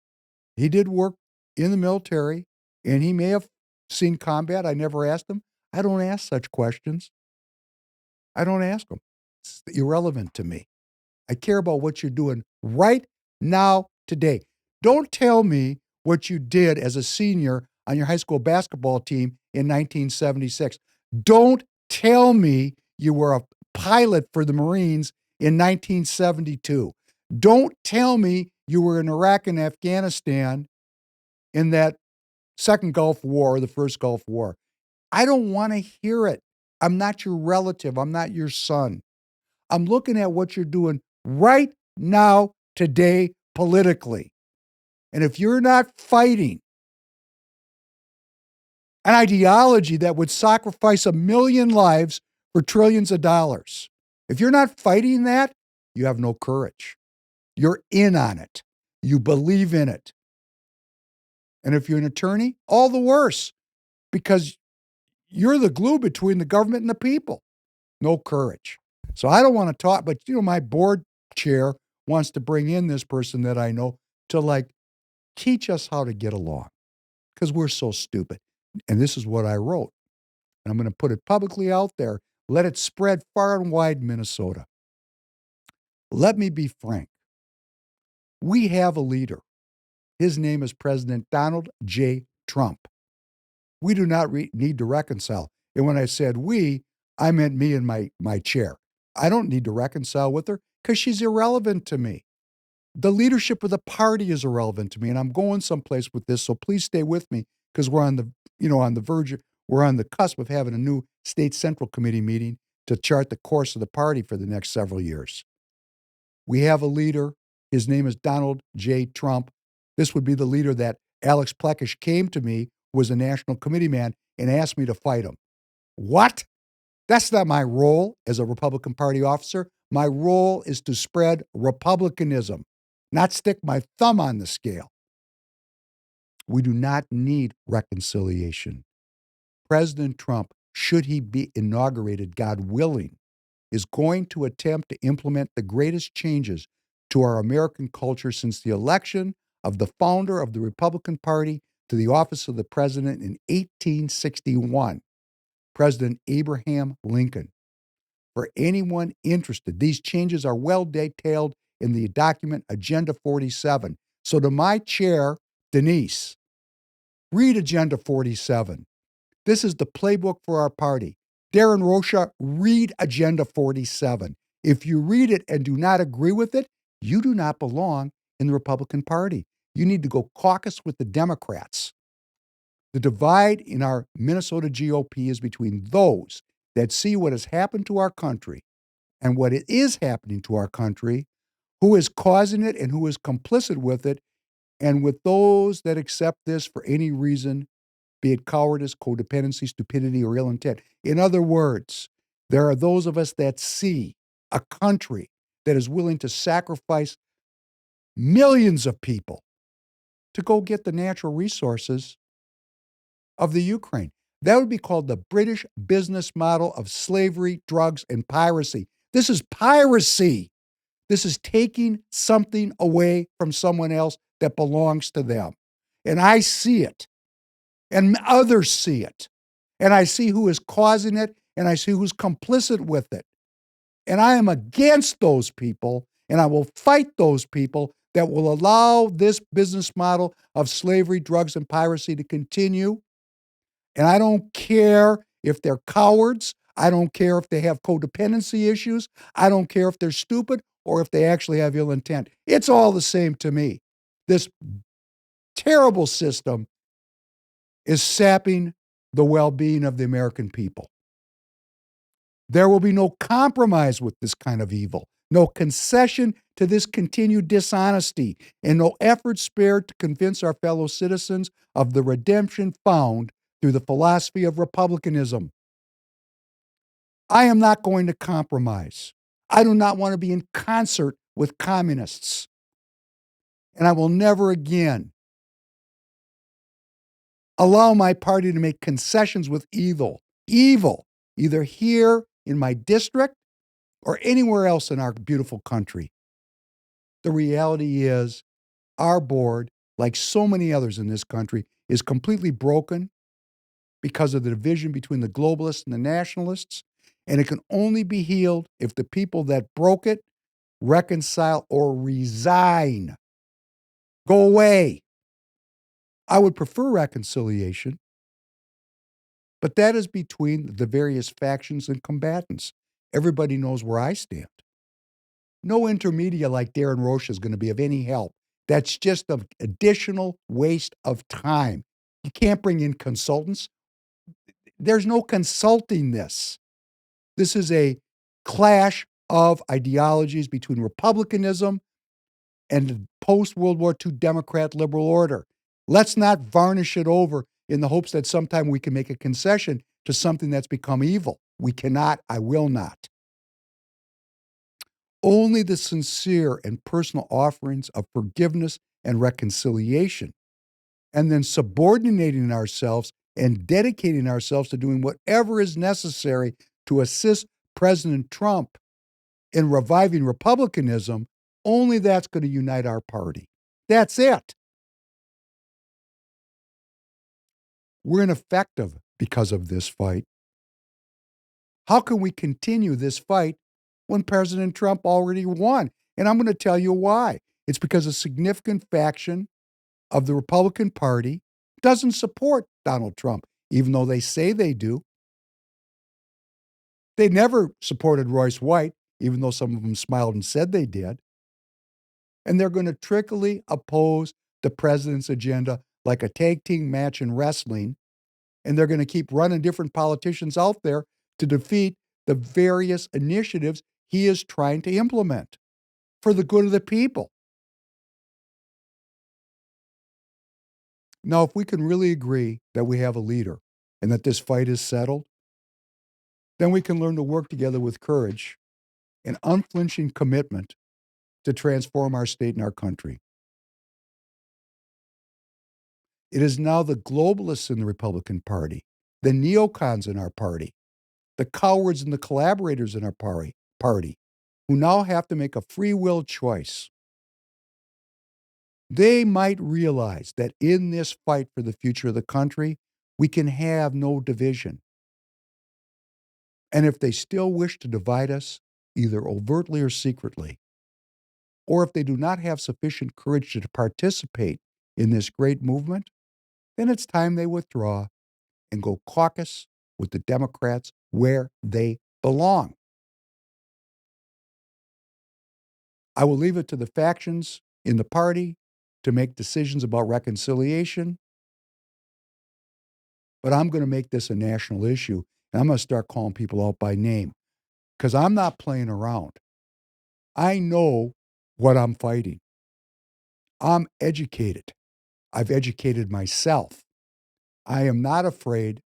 he did work in the military, and he may have seen combat. I never asked him. I don't ask such questions. I don't ask them. It's irrelevant to me. I care about what you're doing right now, today. Don't tell me what you did as a senior on your high school basketball team in 1976. Don't tell me you were a pilot for the Marines in 1972. Don't tell me you were in Iraq and Afghanistan in that second Gulf War or the first Gulf War. I don't want to hear it. I'm not your relative. I'm not your son. I'm looking at what you're doing right now, today, politically. And if you're not fighting an ideology that would sacrifice 1 million lives for trillions of dollars, if you're not fighting that, you have no courage. You're in on it. You believe in it. And if you're an attorney, all the worse, because you're the glue between the government and the people. No courage. So I don't want to talk, but my board chair wants to bring in this person that I know to teach us how to get along because we're so stupid. And this is what I wrote. And I'm going to put it publicly out there. Let it spread far and wide, Minnesota. Let me be frank. We have a leader. His name is President Donald J. Trump. We do not need to reconcile. And when I said we, I meant me and my chair. I don't need to reconcile with her because she's irrelevant to me. The leadership of the party is irrelevant to me, and I'm going someplace with this, so please stay with me because we're on the verge, we're on the cusp of having a new state central committee meeting to chart the course of the party for the next several years. We have a leader. His name is Donald J. Trump. This would be the leader that Alex Plekish came to me, was a national committee man, and asked me to fight him. What? That's not my role as a Republican Party officer. My role is to spread republicanism, not stick my thumb on the scale. We do not need reconciliation. President Trump, should he be inaugurated, God willing, is going to attempt to implement the greatest changes to our American culture since the election of the founder of the Republican Party to the office of the president in 1861, President Abraham Lincoln. For anyone interested, these changes are well detailed in the document Agenda 47. So to my chair, Denise, read Agenda 47. This is the playbook for our party. Darren Rocha, read Agenda 47. If you read it and do not agree with it, you do not belong in the Republican Party. You need to go caucus with the Democrats. The divide in our Minnesota GOP is between those that see what has happened to our country and what it is happening to our country, who is causing it and who is complicit with it, and with those that accept this for any reason, be it cowardice, codependency, stupidity, or ill intent. In other words, there are those of us that see a country that is willing to sacrifice millions of people to go get the natural resources of the Ukraine. That would be called the British business model of slavery, drugs, and piracy. This is piracy. This is taking something away from someone else that belongs to them. And I see it. And others see it. And I see who is causing it, and I see who's complicit with it. And I am against those people, and I will fight those people that will allow this business model of slavery, drugs, and piracy to continue. And I don't care if they're cowards. I don't care if they have codependency issues. I don't care if they're stupid or if they actually have ill intent. It's all the same to me. This terrible system is sapping the well-being of the American people. There will be no compromise with this kind of evil, no concession to this continued dishonesty, and no effort spared to convince our fellow citizens of the redemption found through the philosophy of republicanism. I am not going to compromise. I do not want to be in concert with communists. And I will never again allow my party to make concessions with evil, either here in my district or anywhere else in our beautiful country. The reality is our board, like so many others in this country, is completely broken because of the division between the globalists and the nationalists, and it can only be healed if the people that broke it reconcile or resign. Go away. I would prefer reconciliation, but that is between the various factions and combatants. Everybody knows where I stand. No intermedia like Darren Roche is going to be of any help. That's just an additional waste of time. You can't bring in consultants. There's no consulting this. This is a clash of ideologies between republicanism and the post-World War II Democrat liberal order. Let's not varnish it over in the hopes that sometime we can make a concession to something that's become evil. We cannot, I will not. Only the sincere and personal offerings of forgiveness and reconciliation, and then subordinating ourselves and dedicating ourselves to doing whatever is necessary to assist President Trump in reviving republicanism, only that's going to unite our party. That's it. We're ineffective because of this fight. How can we continue this fight when President Trump already won? And I'm going to tell you why. It's because a significant faction of the Republican Party doesn't support Donald Trump, even though they say they do. They never supported Royce White, even though some of them smiled and said they did. And they're going to trickily oppose the president's agenda like a tag team match in wrestling. And they're going to keep running different politicians out there to defeat the various initiatives he is trying to implement for the good of the people. Now, if we can really agree that we have a leader and that this fight is settled, then we can learn to work together with courage and unflinching commitment to transform our state and our country. It is now the globalists in the Republican Party, the neocons in our party, the cowards and the collaborators in our party, who now have to make a free will choice. They might realize that in this fight for the future of the country, we can have no division. And if they still wish to divide us, either overtly or secretly, or if they do not have sufficient courage to participate in this great movement, then it's time they withdraw and go caucus with the Democrats where they belong. I will leave it to the factions in the party to make decisions about reconciliation, but I'm going to make this a national issue, and I'm going to start calling people out by name because I'm not playing around. I know what I'm fighting. I'm educated. I've educated myself. I am not afraid,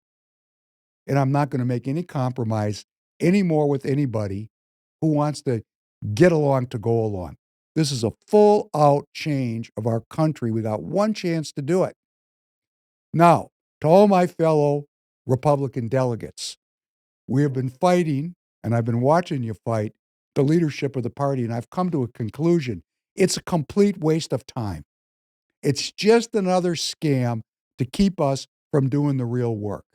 and I'm not going to make any compromise anymore with anybody who wants to get along to go along. This is a full-out change of our country. We got one chance to do it. Now, to all my fellow Republican delegates, we have been fighting, and I've been watching you fight, the leadership of the party, and I've come to a conclusion. It's a complete waste of time. It's just another scam to keep us from doing the real work.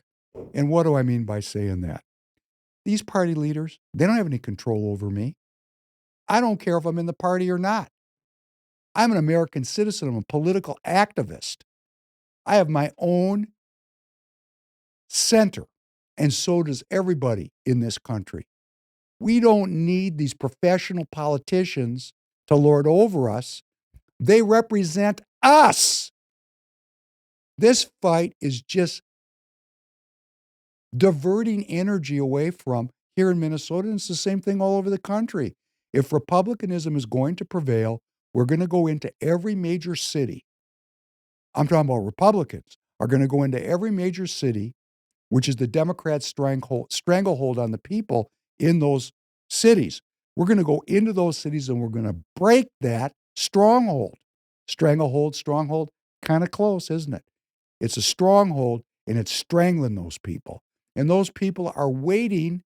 And what do I mean by saying that? These party leaders, they don't have any control over me. I don't care if I'm in the party or not. I'm an American citizen. I'm a political activist. I have my own center, and so does everybody in this country. We don't need these professional politicians to lord over us. They represent us. This fight is just diverting energy away from here in Minnesota, and it's the same thing all over the country. If republicanism is going to prevail, we're going to go into every major city. I'm talking about Republicans are going to go into every major city, which is the Democrats' stranglehold on the people in those cities. We're going to go into those cities and we're going to break that stronghold. Stranglehold, stronghold, kind of close, isn't it? It's a stronghold and it's strangling those people. And those people are waiting,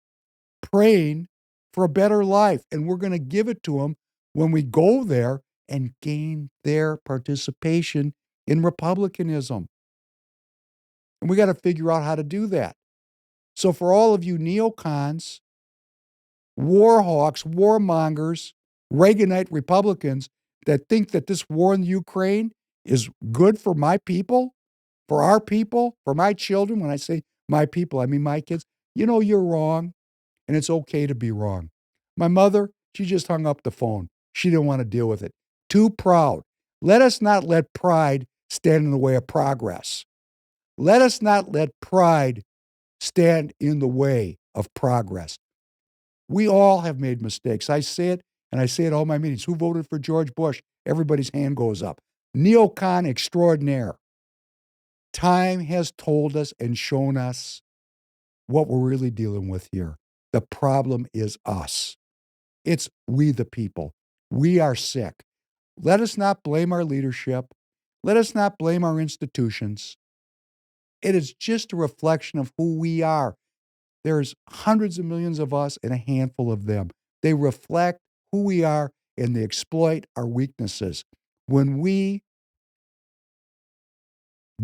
praying for a better life. And we're going to give it to them when we go there and gain their participation in republicanism. And we got to figure out how to do that. So for all of you neocons, war hawks, warmongers, Reaganite Republicans that think that this war in the Ukraine is good for my people, for our people, for my children, when I say my people, I mean my kids, you know you're wrong, and it's okay to be wrong. My mother, she just hung up the phone. She didn't want to deal with it. Too proud. Let us not let pride stand in the way of progress. Let us not let pride stand in the way of progress. We all have made mistakes. I say it, and I say it all my meetings. Who voted for George Bush? Everybody's hand goes up. Neocon extraordinaire. Time has told us and shown us what we're really dealing with here. The problem is us. It's we the people. We are sick. Let us not blame our leadership. Let us not blame our institutions. It is just a reflection of who we are. There's hundreds of millions of us and a handful of them. They reflect who we are and they exploit our weaknesses. When we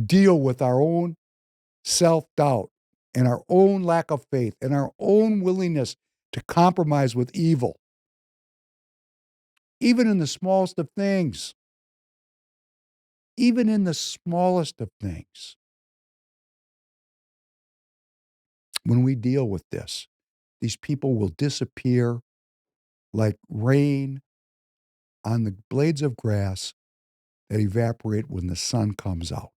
deal with our own self-doubt and our own lack of faith and our own willingness to compromise with evil, even in the smallest of things, even in the smallest of things, when we deal with this, these people will disappear like rain on the blades of grass that evaporate when the sun comes out.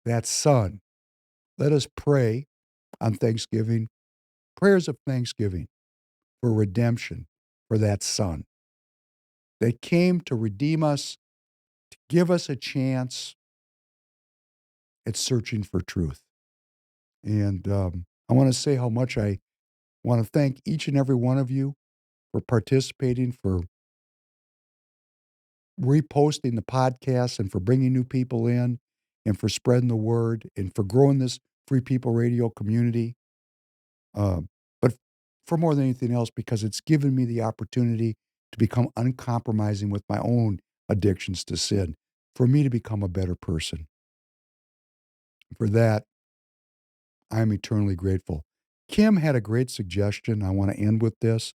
That sun, let us pray on Thanksgiving, prayers of thanksgiving for redemption for that sun that came to redeem us, to give us a chance at searching for truth. And I want to say how much I want to thank each and every one of you for participating, for reposting the podcast, and for bringing new people in, and for spreading the word, and for growing this Free People Radio community. But for more than anything else, because it's given me the opportunity to become uncompromising with my own addictions to sin, for me to become a better person. For that, I am eternally grateful. Kim had a great suggestion. I want to end with this.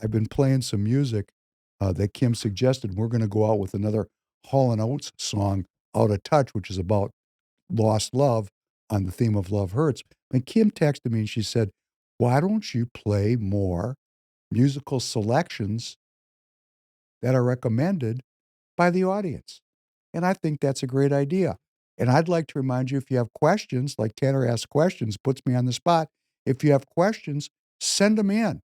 I've been playing some music that Kim suggested. We're going to go out with another Hall & Oates song, Out of Touch, which is about lost love on the theme of Love Hurts. And Kim texted me and she said, why don't you play more musical selections that are recommended by the audience? And I think that's a great idea. And I'd like to remind you, if you have questions, like Tanner asks questions, puts me on the spot. If you have questions, send them in.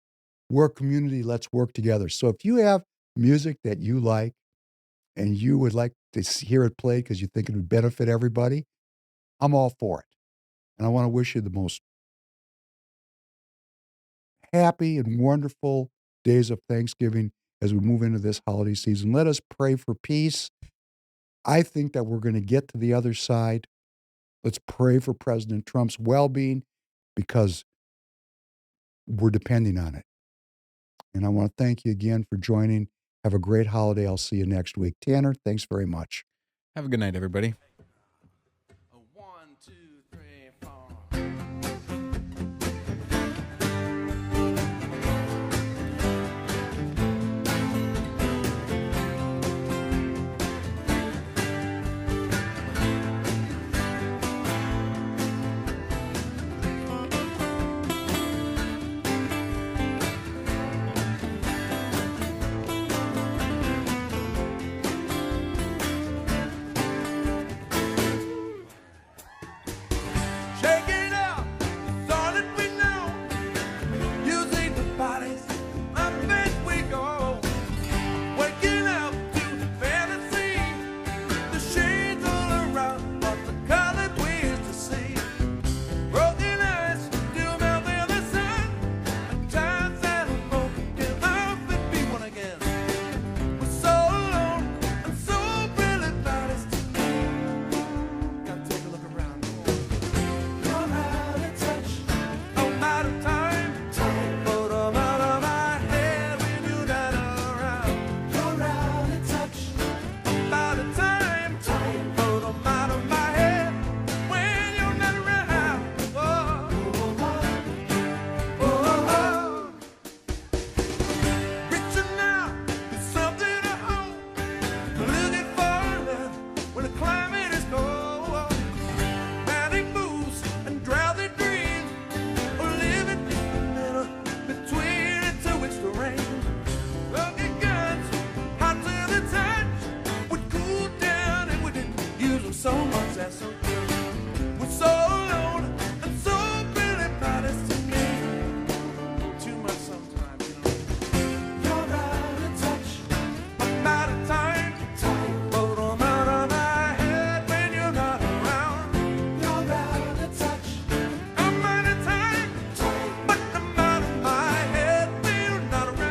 We're a community, let's work together. So if you have music that you like and you would like to hear it played because you think it would benefit everybody, I'm all for it. And I want to wish you the most happy and wonderful days of Thanksgiving as we move into this holiday season. Let us pray for peace. I think that we're going to get to the other side. Let's pray for President Trump's well-being because we're depending on it. And I want to thank you again for joining. Have a great holiday. I'll see you next week. Tanner, thanks very much. Have a good night, everybody. 1, 2, 3, 4. Shaking up, it's all that we know. Using the bodies, up as we go. Waking up to fantasy, the shades all around, but the colors we used to see. Broken eyes, still melt in the sun. At times that are broken, can love and be one again. We're so alone and so really balanced. Gotta take a look around. You're out of touch, I'm out of time. But I'm out of my head when you're not around. You're out of touch, I'm out of time. But I'm out of my head when you're not around. Reaching out for something to hold. Looking forward when the climate is cold. Manic moves and drowsy dreams. Or living in the middle between the two extremes. Looking guns, hot to the touch. We cooled down and we didn't use them so much. That's so true. We're so alone and so really modest to me. Too much sometimes, you know. You're out of touch, I'm out of time. But I'm out of my head when you're not around. You're out of touch, I'm out of time. But I'm out of my head when you're not around.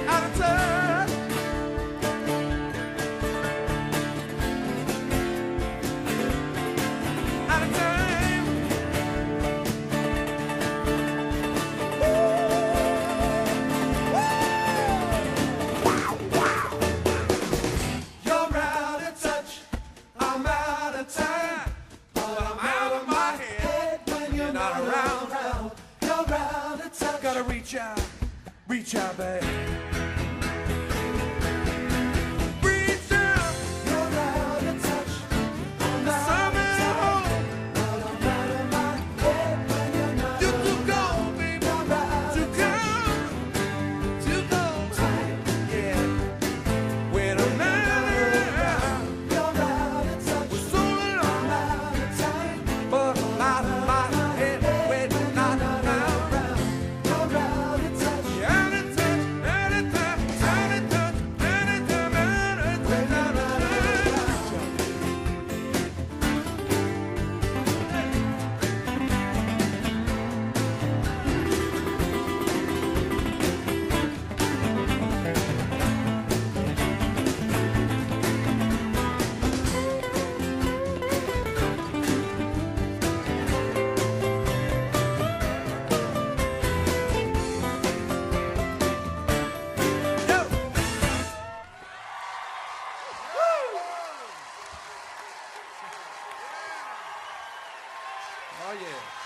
Out of touch. Out of time. You're out of touch, I'm out of time. But I'm out of my head when you're not around. You're out of touch. Gotta reach out, babe. Reach out. You're out of touch. I'm out of time. But I'm out of my head when you're not around. You to go, baby. To go. Yeah. When I'm not around. You're out of touch. We're so alone. I'm out of time. But I'm out of my head when you're not around. You're out of touch. You're out of touch. Out of touch. Out of touch. Out of time. Out of touch. Out of touch. Yo. Oh yeah.